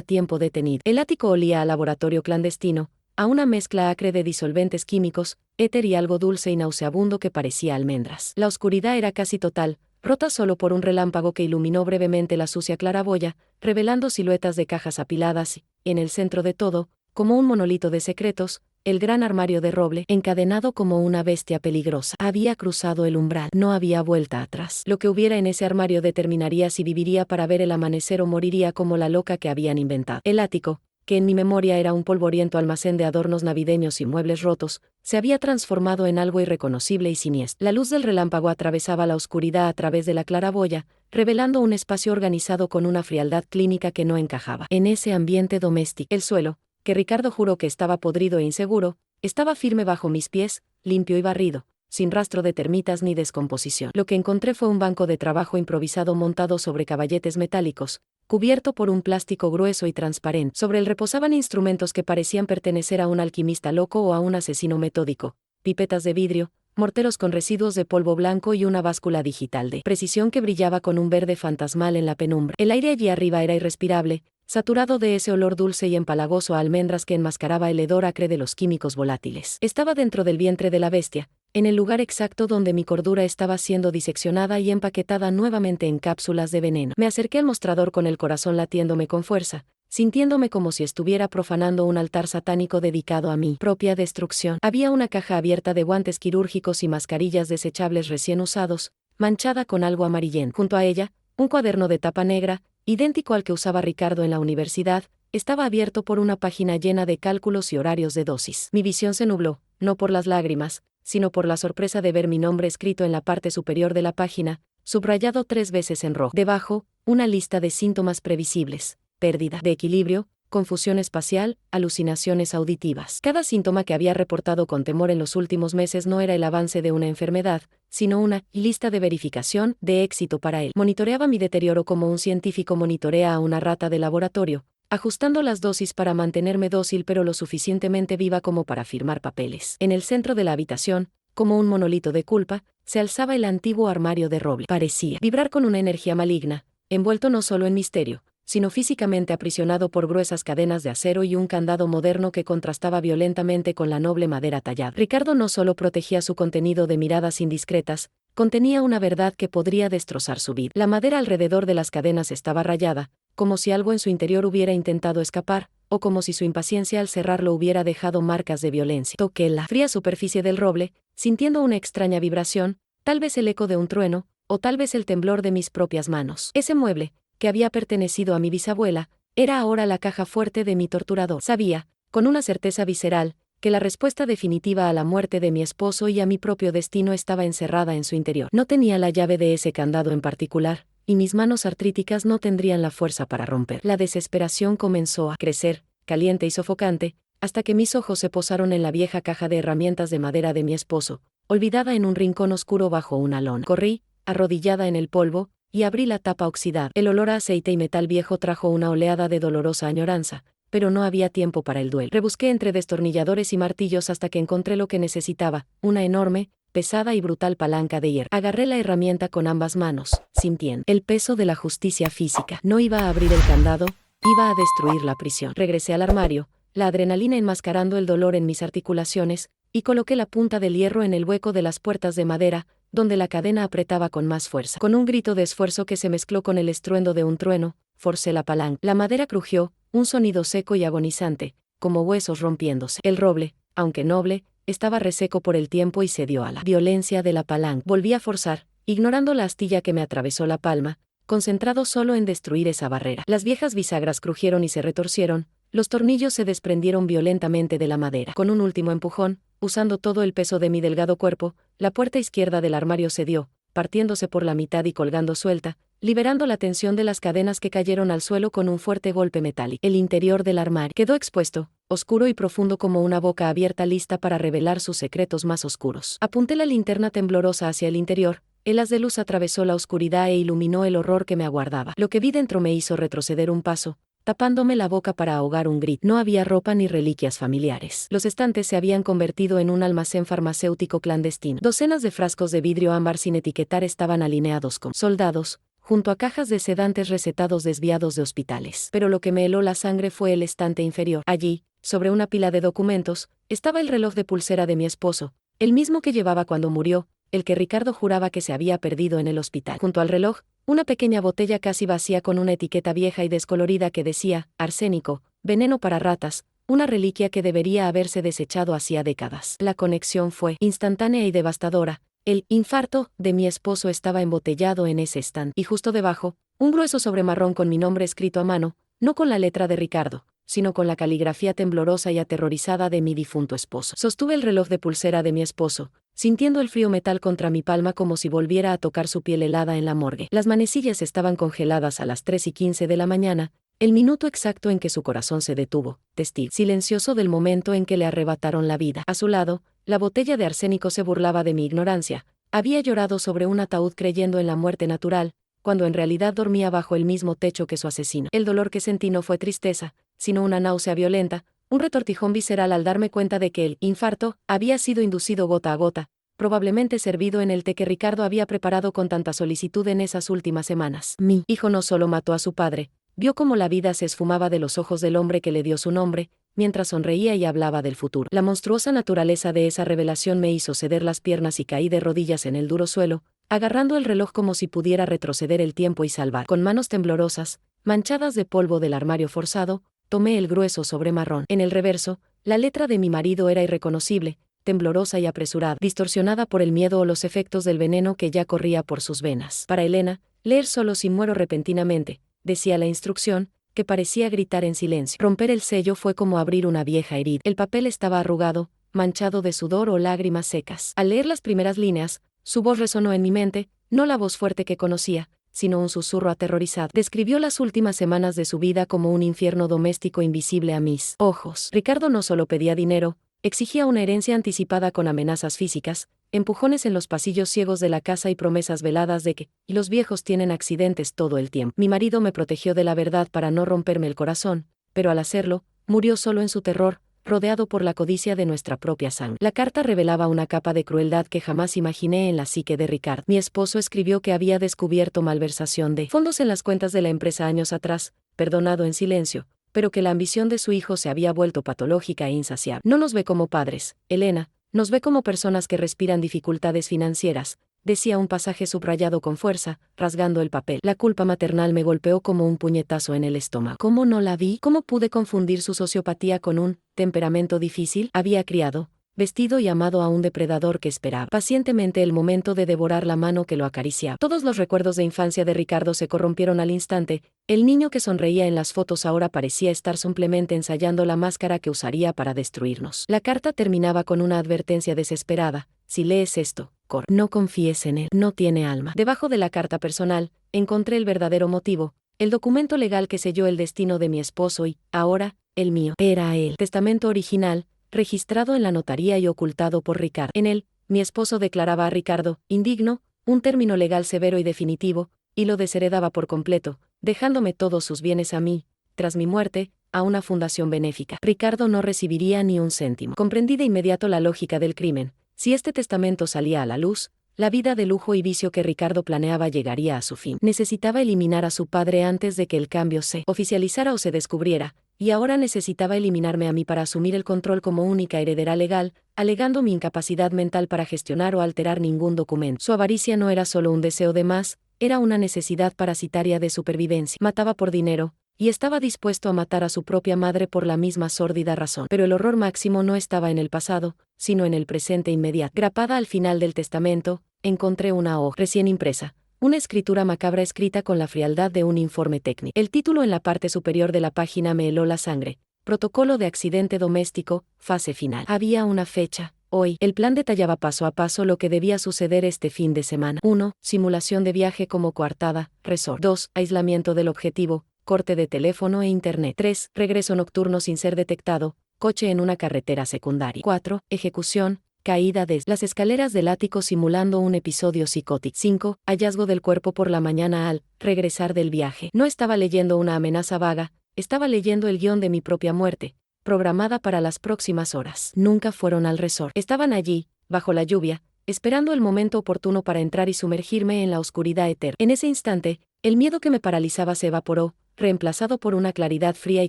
tiempo detenido. El ático olía a laboratorio clandestino, a una mezcla acre de disolventes químicos, éter y algo dulce y nauseabundo que parecía almendras. La oscuridad era casi total, rota solo por un relámpago que iluminó brevemente la sucia claraboya, revelando siluetas de cajas apiladas y, en el centro de todo, como un monolito de secretos, el gran armario de roble, encadenado como una bestia peligrosa. Había cruzado el umbral, no había vuelta atrás. Lo que hubiera en ese armario determinaría si viviría para ver el amanecer o moriría como la loca que habían inventado. El ático, que en mi memoria era un polvoriento almacén de adornos navideños y muebles rotos, se había transformado en algo irreconocible y siniestro. La luz del relámpago atravesaba la oscuridad a través de la claraboya, revelando un espacio organizado con una frialdad clínica que no encajaba en ese ambiente doméstico. El suelo, que Ricardo juró que estaba podrido e inseguro, estaba firme bajo mis pies, limpio y barrido, sin rastro de termitas ni descomposición. Lo que encontré fue un banco de trabajo improvisado montado sobre caballetes metálicos, cubierto por un plástico grueso y transparente. Sobre él reposaban instrumentos que parecían pertenecer a un alquimista loco o a un asesino metódico, pipetas de vidrio, morteros con residuos de polvo blanco y una báscula digital de precisión que brillaba con un verde fantasmal en la penumbra. El aire allí arriba era irrespirable, saturado de ese olor dulce y empalagoso a almendras que enmascaraba el hedor acre de los químicos volátiles. Estaba dentro del vientre de la bestia, en el lugar exacto donde mi cordura estaba siendo diseccionada y empaquetada nuevamente en cápsulas de veneno. Me acerqué al mostrador con el corazón latiéndome con fuerza, sintiéndome como si estuviera profanando un altar satánico dedicado a mi propia destrucción. Había una caja abierta de guantes quirúrgicos y mascarillas desechables recién usados, manchada con algo amarillento. Junto a ella, un cuaderno de tapa negra, idéntico al que usaba Ricardo en la universidad, estaba abierto por una página llena de cálculos y horarios de dosis. Mi visión se nubló, no por las lágrimas, sino por la sorpresa de ver mi nombre escrito en la parte superior de la página, subrayado 3 veces en rojo. Debajo, una lista de síntomas previsibles: pérdida de equilibrio, confusión espacial, alucinaciones auditivas. Cada síntoma que había reportado con temor en los últimos meses no era el avance de una enfermedad, sino una lista de verificación de éxito para él. Monitoreaba mi deterioro como un científico monitorea a una rata de laboratorio, ajustando las dosis para mantenerme dócil pero lo suficientemente viva como para firmar papeles. En el centro de la habitación, como un monolito de culpa, se alzaba el antiguo armario de roble. Parecía vibrar con una energía maligna, envuelto no solo en misterio, sino físicamente aprisionado por gruesas cadenas de acero y un candado moderno que contrastaba violentamente con la noble madera tallada. Ricardo no solo protegía su contenido de miradas indiscretas, contenía una verdad que podría destrozar su vida. La madera alrededor de las cadenas estaba rayada, como si algo en su interior hubiera intentado escapar, o como si su impaciencia al cerrarlo hubiera dejado marcas de violencia. Toqué la fría superficie del roble, sintiendo una extraña vibración, tal vez el eco de un trueno, o tal vez el temblor de mis propias manos. Ese mueble, que había pertenecido a mi bisabuela, era ahora la caja fuerte de mi torturador. Sabía, con una certeza visceral, que la respuesta definitiva a la muerte de mi esposo y a mi propio destino estaba encerrada en su interior. No tenía la llave de ese candado en particular, y mis manos artríticas no tendrían la fuerza para romper. La desesperación comenzó a crecer, caliente y sofocante, hasta que mis ojos se posaron en la vieja caja de herramientas de madera de mi esposo, olvidada en un rincón oscuro bajo una lona. Corrí, arrodillada en el polvo, y abrí la tapa oxidada. El olor a aceite y metal viejo trajo una oleada de dolorosa añoranza, pero no había tiempo para el duelo. Rebusqué entre destornilladores y martillos hasta que encontré lo que necesitaba, una enorme, pesada y brutal palanca de hierro. Agarré la herramienta con ambas manos, sintiendo el peso de la justicia física. No iba a abrir el candado, iba a destruir la prisión. Regresé al armario, la adrenalina enmascarando el dolor en mis articulaciones, y coloqué la punta del hierro en el hueco de las puertas de madera, donde la cadena apretaba con más fuerza. Con un grito de esfuerzo que se mezcló con el estruendo de un trueno, forcé la palanca. La madera crujió, un sonido seco y agonizante, como huesos rompiéndose. El roble, aunque noble, estaba reseco por el tiempo y cedió a la violencia de la palanca. Volví a forzar, ignorando la astilla que me atravesó la palma, concentrado solo en destruir esa barrera. Las viejas bisagras crujieron y se retorcieron, los tornillos se desprendieron violentamente de la madera. Con un último empujón, usando todo el peso de mi delgado cuerpo, la puerta izquierda del armario cedió, partiéndose por la mitad y colgando suelta, liberando la tensión de las cadenas que cayeron al suelo con un fuerte golpe metálico. El interior del armario quedó expuesto, oscuro y profundo como una boca abierta lista para revelar sus secretos más oscuros. Apunté la linterna temblorosa hacia el interior. El haz de luz atravesó la oscuridad e iluminó el horror que me aguardaba. Lo que vi dentro me hizo retroceder un paso, tapándome la boca para ahogar un grito. No había ropa ni reliquias familiares. Los estantes se habían convertido en un almacén farmacéutico clandestino. Docenas de frascos de vidrio ámbar sin etiquetar estaban alineados como soldados, junto a cajas de sedantes recetados desviados de hospitales. Pero lo que me heló la sangre fue el estante inferior. Allí, sobre una pila de documentos, estaba el reloj de pulsera de mi esposo, el mismo que llevaba cuando murió, el que Ricardo juraba que se había perdido en el hospital. Junto al reloj, una pequeña botella casi vacía con una etiqueta vieja y descolorida que decía, arsénico, veneno para ratas, una reliquia que debería haberse desechado hacía décadas. La conexión fue instantánea y devastadora. El infarto de mi esposo estaba embotellado en ese estante. Y justo debajo, un grueso sobre marrón con mi nombre escrito a mano, no con la letra de Ricardo, sino con la caligrafía temblorosa y aterrorizada de mi difunto esposo. Sostuve el reloj de pulsera de mi esposo, sintiendo el frío metal contra mi palma como si volviera a tocar su piel helada en la morgue. Las manecillas estaban congeladas a las 3:15 de la mañana, el minuto exacto en que su corazón se detuvo, testigo silencioso del momento en que le arrebataron la vida. A su lado, la botella de arsénico se burlaba de mi ignorancia. Había llorado sobre un ataúd creyendo en la muerte natural, cuando en realidad dormía bajo el mismo techo que su asesino. El dolor que sentí no fue tristeza, sino una náusea violenta, un retortijón visceral al darme cuenta de que el infarto había sido inducido gota a gota, probablemente servido en el té que Ricardo había preparado con tanta solicitud en esas últimas semanas. Mi hijo no solo mató a su padre, vio cómo la vida se esfumaba de los ojos del hombre que le dio su nombre, mientras sonreía y hablaba del futuro. La monstruosa naturaleza de esa revelación me hizo ceder las piernas y caí de rodillas en el duro suelo, agarrando el reloj como si pudiera retroceder el tiempo y salvar. Con manos temblorosas, manchadas de polvo del armario forzado, tomé el grueso sobre marrón. En el reverso, la letra de mi marido era irreconocible, temblorosa y apresurada, distorsionada por el miedo o los efectos del veneno que ya corría por sus venas. Para Elena, leer solo si muero repentinamente, decía la instrucción, que parecía gritar en silencio. Romper el sello fue como abrir una vieja herida. El papel estaba arrugado, manchado de sudor o lágrimas secas. Al leer las primeras líneas, su voz resonó en mi mente, no la voz fuerte que conocía, sino un susurro aterrorizado. Describió las últimas semanas de su vida como un infierno doméstico invisible a mis ojos. Ricardo no solo pedía dinero, exigía una herencia anticipada con amenazas físicas, empujones en los pasillos ciegos de la casa y promesas veladas de que los viejos tienen accidentes todo el tiempo. Mi marido me protegió de la verdad para no romperme el corazón, pero al hacerlo, murió solo en su terror, rodeado por la codicia de nuestra propia sangre. La carta revelaba una capa de crueldad que jamás imaginé en la psique de Ricardo. Mi esposo escribió que había descubierto malversación de fondos en las cuentas de la empresa años atrás, perdonado en silencio, pero que la ambición de su hijo se había vuelto patológica e insaciable. No nos ve como padres, Elena, nos ve como personas que respiran dificultades financieras, decía un pasaje subrayado con fuerza, rasgando el papel. La culpa maternal me golpeó como un puñetazo en el estómago. ¿Cómo no la vi? ¿Cómo pude confundir su sociopatía con un temperamento difícil? Había criado, vestido y amado a un depredador que esperaba pacientemente el momento de devorar la mano que lo acariciaba. Todos los recuerdos de infancia de Ricardo se corrompieron al instante. El niño que sonreía en las fotos ahora parecía estar simplemente ensayando la máscara que usaría para destruirnos. La carta terminaba con una advertencia desesperada: si lees esto, no confíes en él, no tiene alma. Debajo de la carta personal, encontré el verdadero motivo, el documento legal que selló el destino de mi esposo y, ahora, el mío. Era el testamento original, registrado en la notaría y ocultado por Ricardo. En él, mi esposo declaraba a Ricardo indigno, un término legal severo y definitivo, y lo desheredaba por completo, dejándome todos sus bienes a mí, tras mi muerte, a una fundación benéfica. Ricardo no recibiría ni un céntimo. Comprendí de inmediato la lógica del crimen. Si este testamento salía a la luz, la vida de lujo y vicio que Ricardo planeaba llegaría a su fin. Necesitaba eliminar a su padre antes de que el cambio se oficializara o se descubriera, y ahora necesitaba eliminarme a mí para asumir el control como única heredera legal, alegando mi incapacidad mental para gestionar o alterar ningún documento. Su avaricia no era solo un deseo de más, era una necesidad parasitaria de supervivencia. Mataba por dinero, y estaba dispuesto a matar a su propia madre por la misma sórdida razón. Pero el horror máximo no estaba en el pasado, sino en el presente inmediato. Grapada al final del testamento, encontré una hoja recién impresa, una escritura macabra escrita con la frialdad de un informe técnico. El título en la parte superior de la página me heló la sangre: Protocolo de accidente doméstico, fase final. Había una fecha. Hoy, el plan detallaba paso a paso lo que debía suceder este fin de semana. 1. Simulación de viaje como coartada, resort. 2. Aislamiento del objetivo, corte de teléfono e internet. 3. Regreso nocturno sin ser detectado, coche en una carretera secundaria. 4. Ejecución, caída desde las escaleras del ático simulando un episodio psicótico. 5. Hallazgo del cuerpo por la mañana al regresar del viaje. No estaba leyendo una amenaza vaga, estaba leyendo el guión de mi propia muerte, programada para las próximas horas. Nunca fueron al resort. Estaban allí, bajo la lluvia, esperando el momento oportuno para entrar y sumergirme en la oscuridad eterna. En ese instante, el miedo que me paralizaba se evaporó, reemplazado por una claridad fría y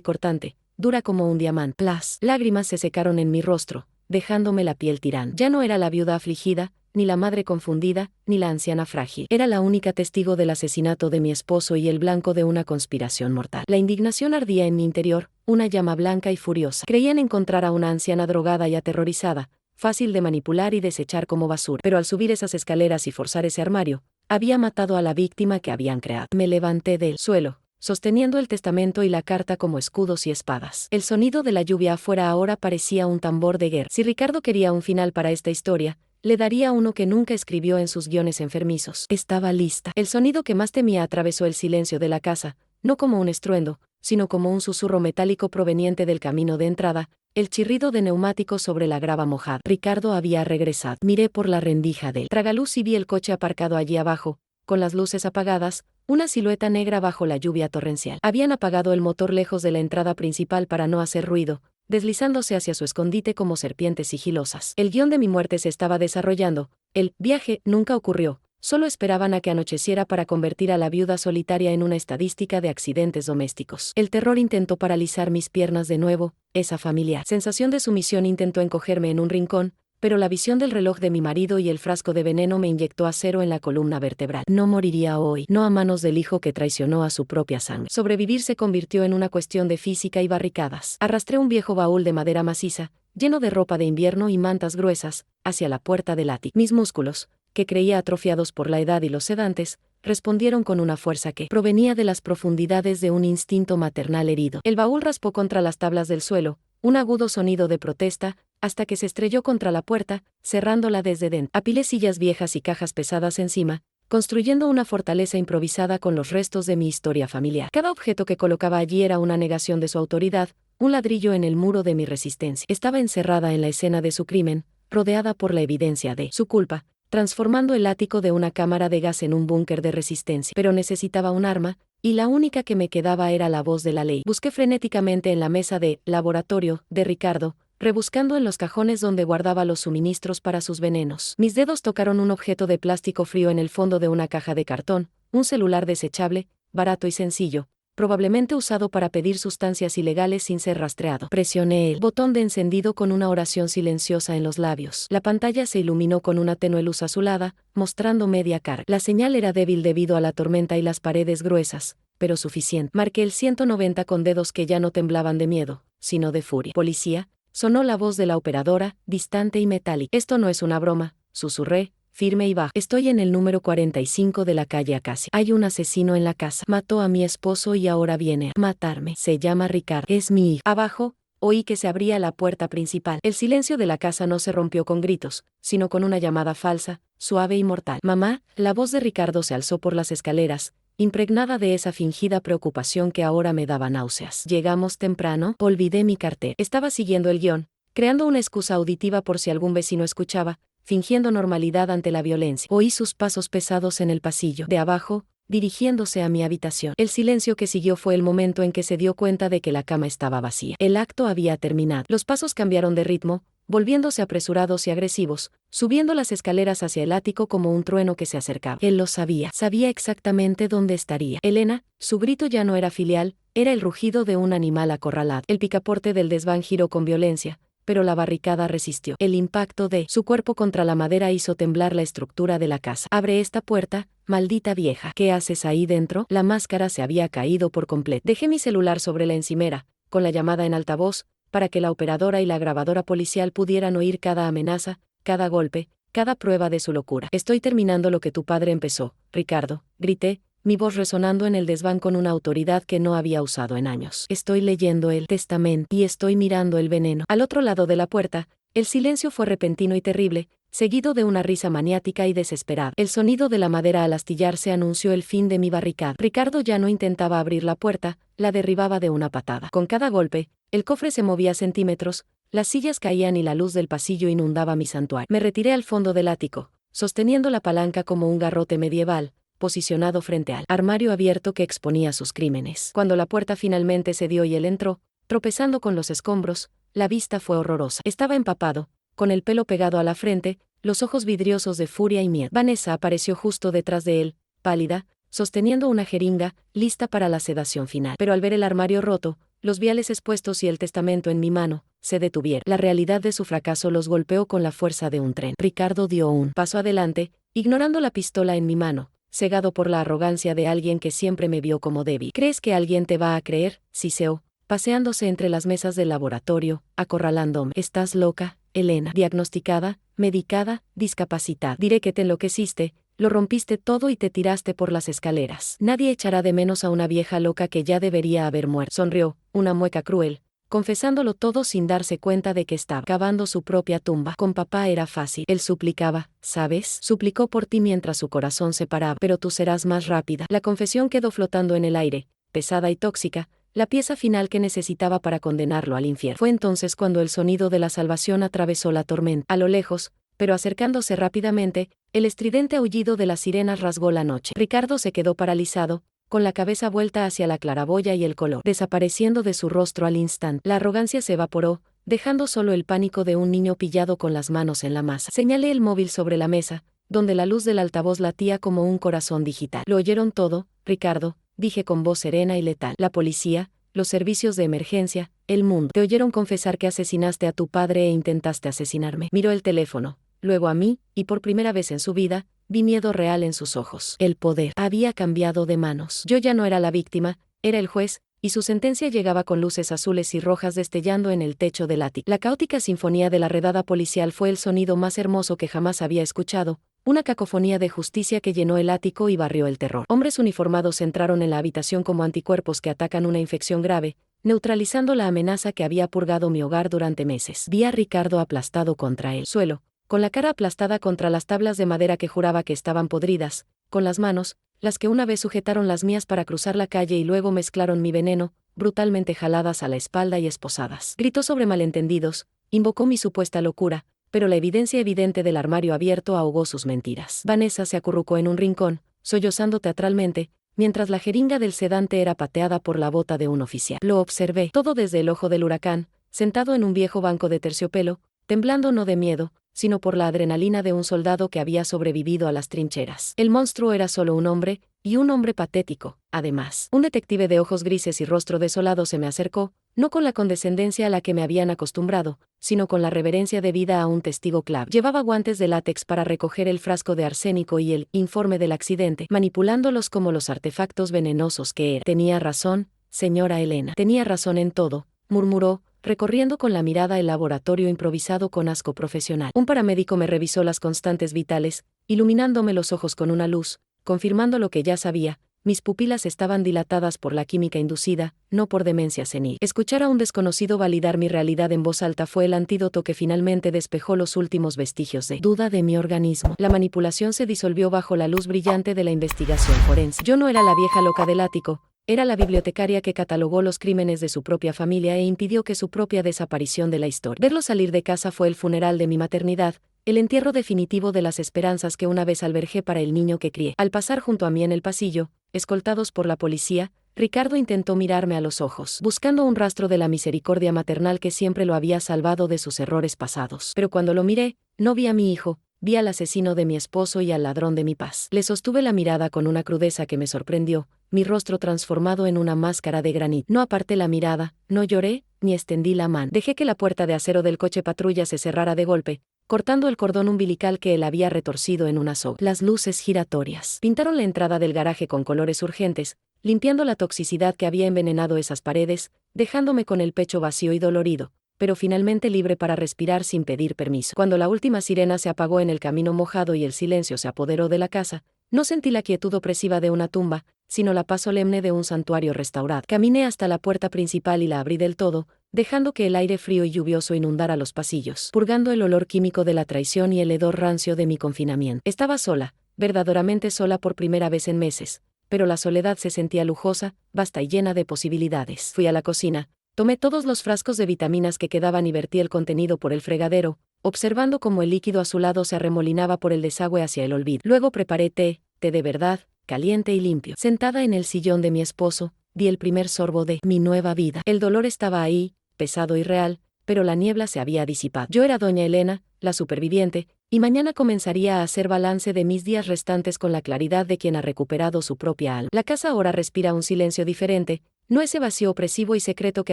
cortante, dura como un diamante. Las lágrimas se secaron en mi rostro, dejándome la piel tirante. Ya no era la viuda afligida, ni la madre confundida, ni la anciana frágil. Era la única testigo del asesinato de mi esposo y el blanco de una conspiración mortal. La indignación ardía en mi interior, una llama blanca y furiosa. Creían encontrar a una anciana drogada y aterrorizada, fácil de manipular y desechar como basura. Pero al subir esas escaleras y forzar ese armario, había matado a la víctima que habían creado. Me levanté del suelo, sosteniendo el testamento y la carta como escudos y espadas. El sonido de la lluvia afuera ahora parecía un tambor de guerra. Si Ricardo quería un final para esta historia, le daría uno que nunca escribió en sus guiones enfermizos. Estaba lista. El sonido que más temía atravesó el silencio de la casa, no como un estruendo, sino como un susurro metálico proveniente del camino de entrada, el chirrido de neumáticos sobre la grava mojada. Ricardo había regresado. Miré por la rendija del tragaluz y vi el coche aparcado allí abajo, con las luces apagadas, una silueta negra bajo la lluvia torrencial. Habían apagado el motor lejos de la entrada principal para no hacer ruido, deslizándose hacia su escondite como serpientes sigilosas. El guión de mi muerte se estaba desarrollando. El viaje nunca ocurrió. Solo esperaban a que anocheciera para convertir a la viuda solitaria en una estadística de accidentes domésticos. El terror intentó paralizar mis piernas de nuevo, esa familiar sensación de sumisión intentó encogerme en un rincón, pero la visión del reloj de mi marido y el frasco de veneno me inyectó acero en la columna vertebral. No moriría hoy, no a manos del hijo que traicionó a su propia sangre. Sobrevivir se convirtió en una cuestión de física y barricadas. Arrastré un viejo baúl de madera maciza, lleno de ropa de invierno y mantas gruesas, hacia la puerta del ático. Mis músculos, que creía atrofiados por la edad y los sedantes, respondieron con una fuerza que provenía de las profundidades de un instinto maternal herido. El baúl raspó contra las tablas del suelo, un agudo sonido de protesta, hasta que se estrelló contra la puerta, cerrándola desde dentro. Apilé sillas viejas y cajas pesadas encima, construyendo una fortaleza improvisada con los restos de mi historia familiar. Cada objeto que colocaba allí era una negación de su autoridad, un ladrillo en el muro de mi resistencia. Estaba encerrada en la escena de su crimen, rodeada por la evidencia de su culpa, transformando el ático de una cámara de gas en un búnker de resistencia. Pero necesitaba un arma, y la única que me quedaba era la voz de la ley. Busqué frenéticamente en la mesa de laboratorio de Ricardo, rebuscando en los cajones donde guardaba los suministros para sus venenos. Mis dedos tocaron un objeto de plástico frío en el fondo de una caja de cartón, un celular desechable, barato y sencillo, probablemente usado para pedir sustancias ilegales sin ser rastreado. Presioné el botón de encendido con una oración silenciosa en los labios. La pantalla se iluminó con una tenue luz azulada, mostrando media carga. La señal era débil debido a la tormenta y las paredes gruesas, pero suficiente. Marqué el 190 con dedos que ya no temblaban de miedo, sino de furia. Policía, sonó la voz de la operadora, distante y metálica. Esto no es una broma, susurré, firme y bajo. Estoy en el número 45 de la calle Acacia. Hay un asesino en la casa. Mató a mi esposo y ahora viene a matarme. Se llama Ricardo. Es mi hijo. Abajo, oí que se abría la puerta principal. El silencio de la casa no se rompió con gritos, sino con una llamada falsa, suave y mortal. Mamá, la voz de Ricardo se alzó por las escaleras, impregnada de esa fingida preocupación que ahora me daba náuseas. Llegamos temprano, olvidé mi cartera. Estaba siguiendo el guión, creando una excusa auditiva por si algún vecino escuchaba, fingiendo normalidad ante la violencia. Oí sus pasos pesados en el pasillo de abajo, dirigiéndose a mi habitación. El silencio que siguió fue el momento en que se dio cuenta de que la cama estaba vacía. El acto había terminado. Los pasos cambiaron de ritmo, volviéndose apresurados y agresivos, subiendo las escaleras hacia el ático como un trueno que se acercaba. Él lo sabía. Sabía exactamente dónde estaría. Elena, su grito ya no era filial, era el rugido de un animal acorralado. El picaporte del desván giró con violencia, pero la barricada resistió. El impacto de su cuerpo contra la madera hizo temblar la estructura de la casa. Abre esta puerta, maldita vieja. ¿Qué haces ahí dentro? La máscara se había caído por completo. Dejé mi celular sobre la encimera, con la llamada en altavoz, para que la operadora y la grabadora policial pudieran oír cada amenaza, cada golpe, cada prueba de su locura. Estoy terminando lo que tu padre empezó, Ricardo, grité, mi voz resonando en el desván con una autoridad que no había usado en años. Estoy leyendo el testamento y estoy mirando el veneno. Al otro lado de la puerta, el silencio fue repentino y terrible, seguido de una risa maniática y desesperada. El sonido de la madera al astillarse anunció el fin de mi barricada. Ricardo ya no intentaba abrir la puerta, la derribaba de una patada. Con cada golpe, el cofre se movía centímetros, las sillas caían y la luz del pasillo inundaba mi santuario. Me retiré al fondo del ático, sosteniendo la palanca como un garrote medieval, posicionado frente al armario abierto que exponía sus crímenes. Cuando la puerta finalmente cedió y él entró, tropezando con los escombros, la vista fue horrorosa. Estaba empapado, con el pelo pegado a la frente, los ojos vidriosos de furia y miedo. Vanessa apareció justo detrás de él, pálida, sosteniendo una jeringa, lista para la sedación final. Pero al ver el armario roto, los viales expuestos y el testamento en mi mano, se detuvieron. La realidad de su fracaso los golpeó con la fuerza de un tren. Ricardo dio un paso adelante, ignorando la pistola en mi mano, cegado por la arrogancia de alguien que siempre me vio como débil. ¿Crees que alguien te va a creer? Siseó, paseándose entre las mesas del laboratorio, acorralándome. ¿Estás loca, Elena? Diagnosticada, medicada, discapacitada. Diré que te enloqueciste, lo rompiste todo y te tiraste por las escaleras. Nadie echará de menos a una vieja loca que ya debería haber muerto. Sonrió, una mueca cruel, confesándolo todo sin darse cuenta de que estaba cavando su propia tumba. Con papá era fácil. Él suplicaba, ¿sabes? Suplicó por ti mientras su corazón se paraba. Pero tú serás más rápida. La confesión quedó flotando en el aire, pesada y tóxica, la pieza final que necesitaba para condenarlo al infierno. Fue entonces cuando el sonido de la salvación atravesó la tormenta. A lo lejos, pero acercándose rápidamente, el estridente aullido de las sirenas rasgó la noche. Ricardo se quedó paralizado, con la cabeza vuelta hacia la claraboya y el color desapareciendo de su rostro al instante. La arrogancia se evaporó, dejando solo el pánico de un niño pillado con las manos en la masa. Señalé el móvil sobre la mesa, donde la luz del altavoz latía como un corazón digital. ¿Lo oyeron todo, Ricardo?, dije con voz serena y letal. La policía, los servicios de emergencia, el mundo. Te oyeron confesar que asesinaste a tu padre e intentaste asesinarme. Miró el teléfono, luego a mí, y por primera vez en su vida, vi miedo real en sus ojos. El poder había cambiado de manos. Yo ya no era la víctima, era el juez, y su sentencia llegaba con luces azules y rojas destellando en el techo del ático. La caótica sinfonía de la redada policial fue el sonido más hermoso que jamás había escuchado, una cacofonía de justicia que llenó el ático y barrió el terror. Hombres uniformados entraron en la habitación como anticuerpos que atacan una infección grave, neutralizando la amenaza que había purgado mi hogar durante meses. Vi a Ricardo aplastado contra el suelo, con la cara aplastada contra las tablas de madera que juraba que estaban podridas, con las manos, las que una vez sujetaron las mías para cruzar la calle y luego mezclaron mi veneno, brutalmente jaladas a la espalda y esposadas. Gritó sobre malentendidos, invocó mi supuesta locura, pero la evidencia evidente del armario abierto ahogó sus mentiras. Vanessa se acurrucó en un rincón, sollozando teatralmente, mientras la jeringa del sedante era pateada por la bota de un oficial. Lo observé, todo desde el ojo del huracán, sentado en un viejo banco de terciopelo, temblando no de miedo, sino por la adrenalina de un soldado que había sobrevivido a las trincheras. El monstruo era solo un hombre, y un hombre patético, además. Un detective de ojos grises y rostro desolado se me acercó, no con la condescendencia a la que me habían acostumbrado, sino con la reverencia debida a un testigo clave. Llevaba guantes de látex para recoger el frasco de arsénico y el informe del accidente, manipulándolos como los artefactos venenosos que eran. Tenía razón, señora Elena. Tenía razón en todo, murmuró, recorriendo con la mirada el laboratorio improvisado con asco profesional. Un paramédico me revisó las constantes vitales, iluminándome los ojos con una luz, confirmando lo que ya sabía. Mis pupilas estaban dilatadas por la química inducida, no por demencia senil. Escuchar a un desconocido validar mi realidad en voz alta fue el antídoto que finalmente despejó los últimos vestigios de duda de mi organismo. La manipulación se disolvió bajo la luz brillante de la investigación forense. Yo no era la vieja loca del ático, era la bibliotecaria que catalogó los crímenes de su propia familia e impidió que su propia desaparición de la historia. Verlo salir de casa fue el funeral de mi maternidad, el entierro definitivo de las esperanzas que una vez albergué para el niño que crié. Al pasar junto a mí en el pasillo, escoltados por la policía, Ricardo intentó mirarme a los ojos, buscando un rastro de la misericordia maternal que siempre lo había salvado de sus errores pasados. Pero cuando lo miré, no vi a mi hijo, vi al asesino de mi esposo y al ladrón de mi paz. Le sostuve la mirada con una crudeza que me sorprendió, mi rostro transformado en una máscara de granito. No aparté la mirada, no lloré, ni extendí la mano. Dejé que la puerta de acero del coche patrulla se cerrara de golpe, cortando el cordón umbilical que él había retorcido en una soga. Las luces giratorias pintaron la entrada del garaje con colores urgentes, limpiando la toxicidad que había envenenado esas paredes, dejándome con el pecho vacío y dolorido, pero finalmente libre para respirar sin pedir permiso. Cuando la última sirena se apagó en el camino mojado y el silencio se apoderó de la casa, No sentí la quietud opresiva de una tumba, sino la paz solemne de un santuario restaurado. Caminé hasta la puerta principal y la abrí del todo, dejando que el aire frío y lluvioso inundara los pasillos, purgando el olor químico de la traición y el hedor rancio de mi confinamiento. Estaba sola, verdaderamente sola por primera vez en meses, pero la soledad se sentía lujosa, vasta y llena de posibilidades. Fui a la cocina, tomé todos los frascos de vitaminas que quedaban y vertí el contenido por el fregadero, observando cómo el líquido azulado se arremolinaba por el desagüe hacia el olvido. Luego preparé té de verdad, caliente y limpio. Sentada en el sillón de mi esposo, di el primer sorbo de mi nueva vida. El dolor estaba ahí, pesado y real, pero la niebla se había disipado. Yo era doña Elena, la superviviente, y mañana comenzaría a hacer balance de mis días restantes con la claridad de quien ha recuperado su propia alma. La casa ahora respira un silencio diferente, no ese vacío opresivo y secreto que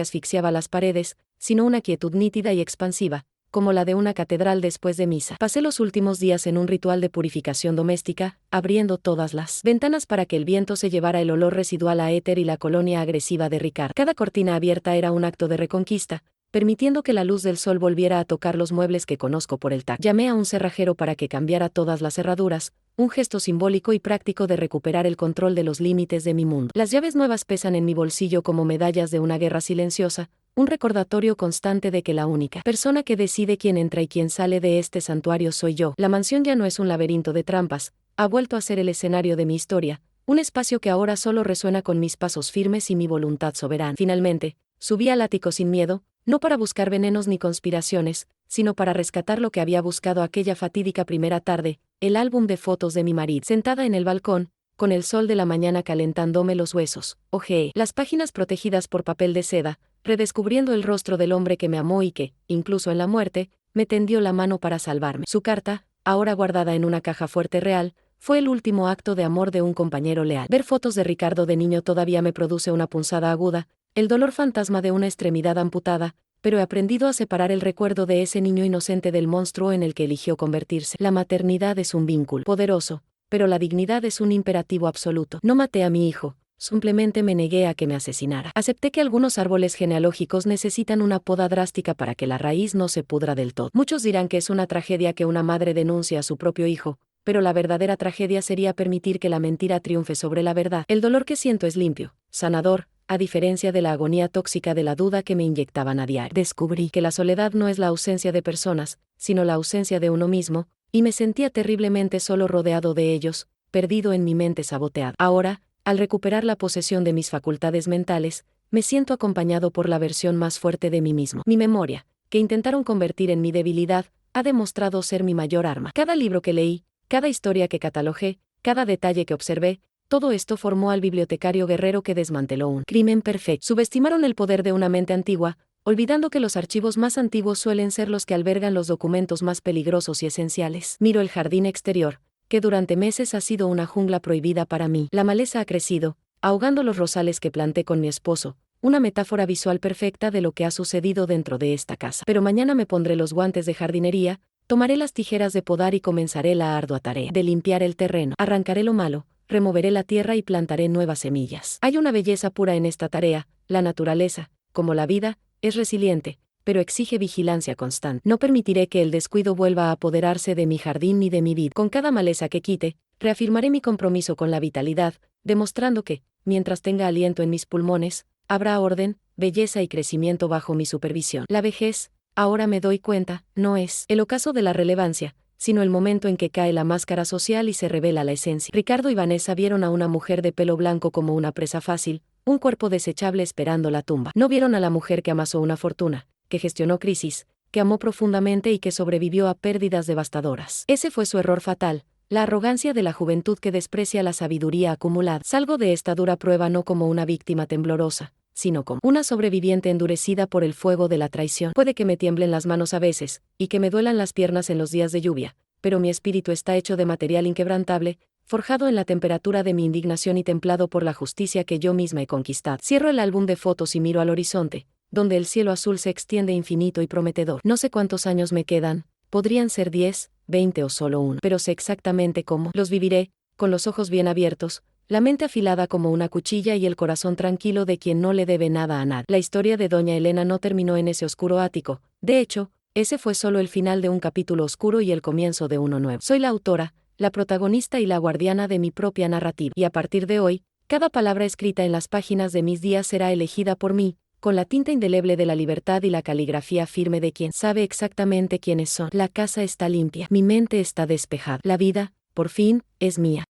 asfixiaba las paredes, sino una quietud nítida y expansiva, como la de una catedral después de misa. Pasé los últimos días en un ritual de purificación doméstica, abriendo todas las ventanas para que el viento se llevara el olor residual a éter y la colonia agresiva de Ricard. Cada cortina abierta era un acto de reconquista, permitiendo que la luz del sol volviera a tocar los muebles que conozco por el tacto. Llamé a un cerrajero para que cambiara todas las cerraduras, un gesto simbólico y práctico de recuperar el control de los límites de mi mundo. Las llaves nuevas pesan en mi bolsillo como medallas de una guerra silenciosa, un recordatorio constante de que la única persona que decide quién entra y quién sale de este santuario soy yo. La mansión ya no es un laberinto de trampas, ha vuelto a ser el escenario de mi historia, un espacio que ahora solo resuena con mis pasos firmes y mi voluntad soberana. Finalmente, subí al ático sin miedo, no para buscar venenos ni conspiraciones, sino para rescatar lo que había buscado aquella fatídica primera tarde, el álbum de fotos de mi marido. Sentada en el balcón, con el sol de la mañana calentándome los huesos, hojeé las páginas protegidas por papel de seda, redescubriendo el rostro del hombre que me amó y que, incluso en la muerte, me tendió la mano para salvarme. Su carta, ahora guardada en una caja fuerte real, fue el último acto de amor de un compañero leal. Ver fotos de Ricardo de niño todavía me produce una punzada aguda, el dolor fantasma de una extremidad amputada, pero he aprendido a separar el recuerdo de ese niño inocente del monstruo en el que eligió convertirse. La maternidad es un vínculo poderoso, pero la dignidad es un imperativo absoluto. No maté a mi hijo. Simplemente me negué a que me asesinara. Acepté que algunos árboles genealógicos necesitan una poda drástica para que la raíz no se pudra del todo. Muchos dirán que es una tragedia que una madre denuncie a su propio hijo, pero la verdadera tragedia sería permitir que la mentira triunfe sobre la verdad. El dolor que siento es limpio, sanador, a diferencia de la agonía tóxica de la duda que me inyectaban a diario. Descubrí que la soledad no es la ausencia de personas, sino la ausencia de uno mismo, y me sentía terriblemente solo rodeado de ellos, perdido en mi mente saboteada. Ahora, al recuperar la posesión de mis facultades mentales, me siento acompañado por la versión más fuerte de mí mismo. Mi memoria, que intentaron convertir en mi debilidad, ha demostrado ser mi mayor arma. Cada libro que leí, cada historia que catalogé, cada detalle que observé, todo esto formó al bibliotecario guerrero que desmanteló un crimen perfecto. Subestimaron el poder de una mente antigua, olvidando que los archivos más antiguos suelen ser los que albergan los documentos más peligrosos y esenciales. Miro el jardín exterior, que durante meses ha sido una jungla prohibida para mí. La maleza ha crecido, ahogando los rosales que planté con mi esposo, una metáfora visual perfecta de lo que ha sucedido dentro de esta casa. Pero mañana me pondré los guantes de jardinería, tomaré las tijeras de podar y comenzaré la ardua tarea de limpiar el terreno. Arrancaré lo malo, removeré la tierra y plantaré nuevas semillas. Hay una belleza pura en esta tarea. La naturaleza, como la vida, es resiliente, pero exige vigilancia constante. No permitiré que el descuido vuelva a apoderarse de mi jardín ni de mi vida. Con cada maleza que quite, reafirmaré mi compromiso con la vitalidad, demostrando que, mientras tenga aliento en mis pulmones, habrá orden, belleza y crecimiento bajo mi supervisión. La vejez, ahora me doy cuenta, no es el ocaso de la relevancia, sino el momento en que cae la máscara social y se revela la esencia. Ricardo y Vanessa vieron a una mujer de pelo blanco como una presa fácil, un cuerpo desechable esperando la tumba. No vieron a la mujer que amasó una fortuna, que gestionó crisis, que amó profundamente y que sobrevivió a pérdidas devastadoras. Ese fue su error fatal, la arrogancia de la juventud que desprecia la sabiduría acumulada. Salgo de esta dura prueba no como una víctima temblorosa, sino como una sobreviviente endurecida por el fuego de la traición. Puede que me tiemblen las manos a veces, y que me duelan las piernas en los días de lluvia, pero mi espíritu está hecho de material inquebrantable, forjado en la temperatura de mi indignación y templado por la justicia que yo misma he conquistado. Cierro el álbum de fotos y miro al horizonte, donde el cielo azul se extiende infinito y prometedor. No sé cuántos años me quedan, podrían ser 10, 20 o solo uno, pero sé exactamente cómo los viviré, con los ojos bien abiertos, la mente afilada como una cuchilla y el corazón tranquilo de quien no le debe nada a nadie. La historia de doña Elena no terminó en ese oscuro ático, de hecho, ese fue solo el final de un capítulo oscuro y el comienzo de uno nuevo. Soy la autora, la protagonista y la guardiana de mi propia narrativa. Y a partir de hoy, cada palabra escrita en las páginas de mis días será elegida por mí, con la tinta indeleble de la libertad y la caligrafía firme de quien sabe exactamente quiénes son. La casa está limpia, mi mente está despejada. La vida, por fin, es mía.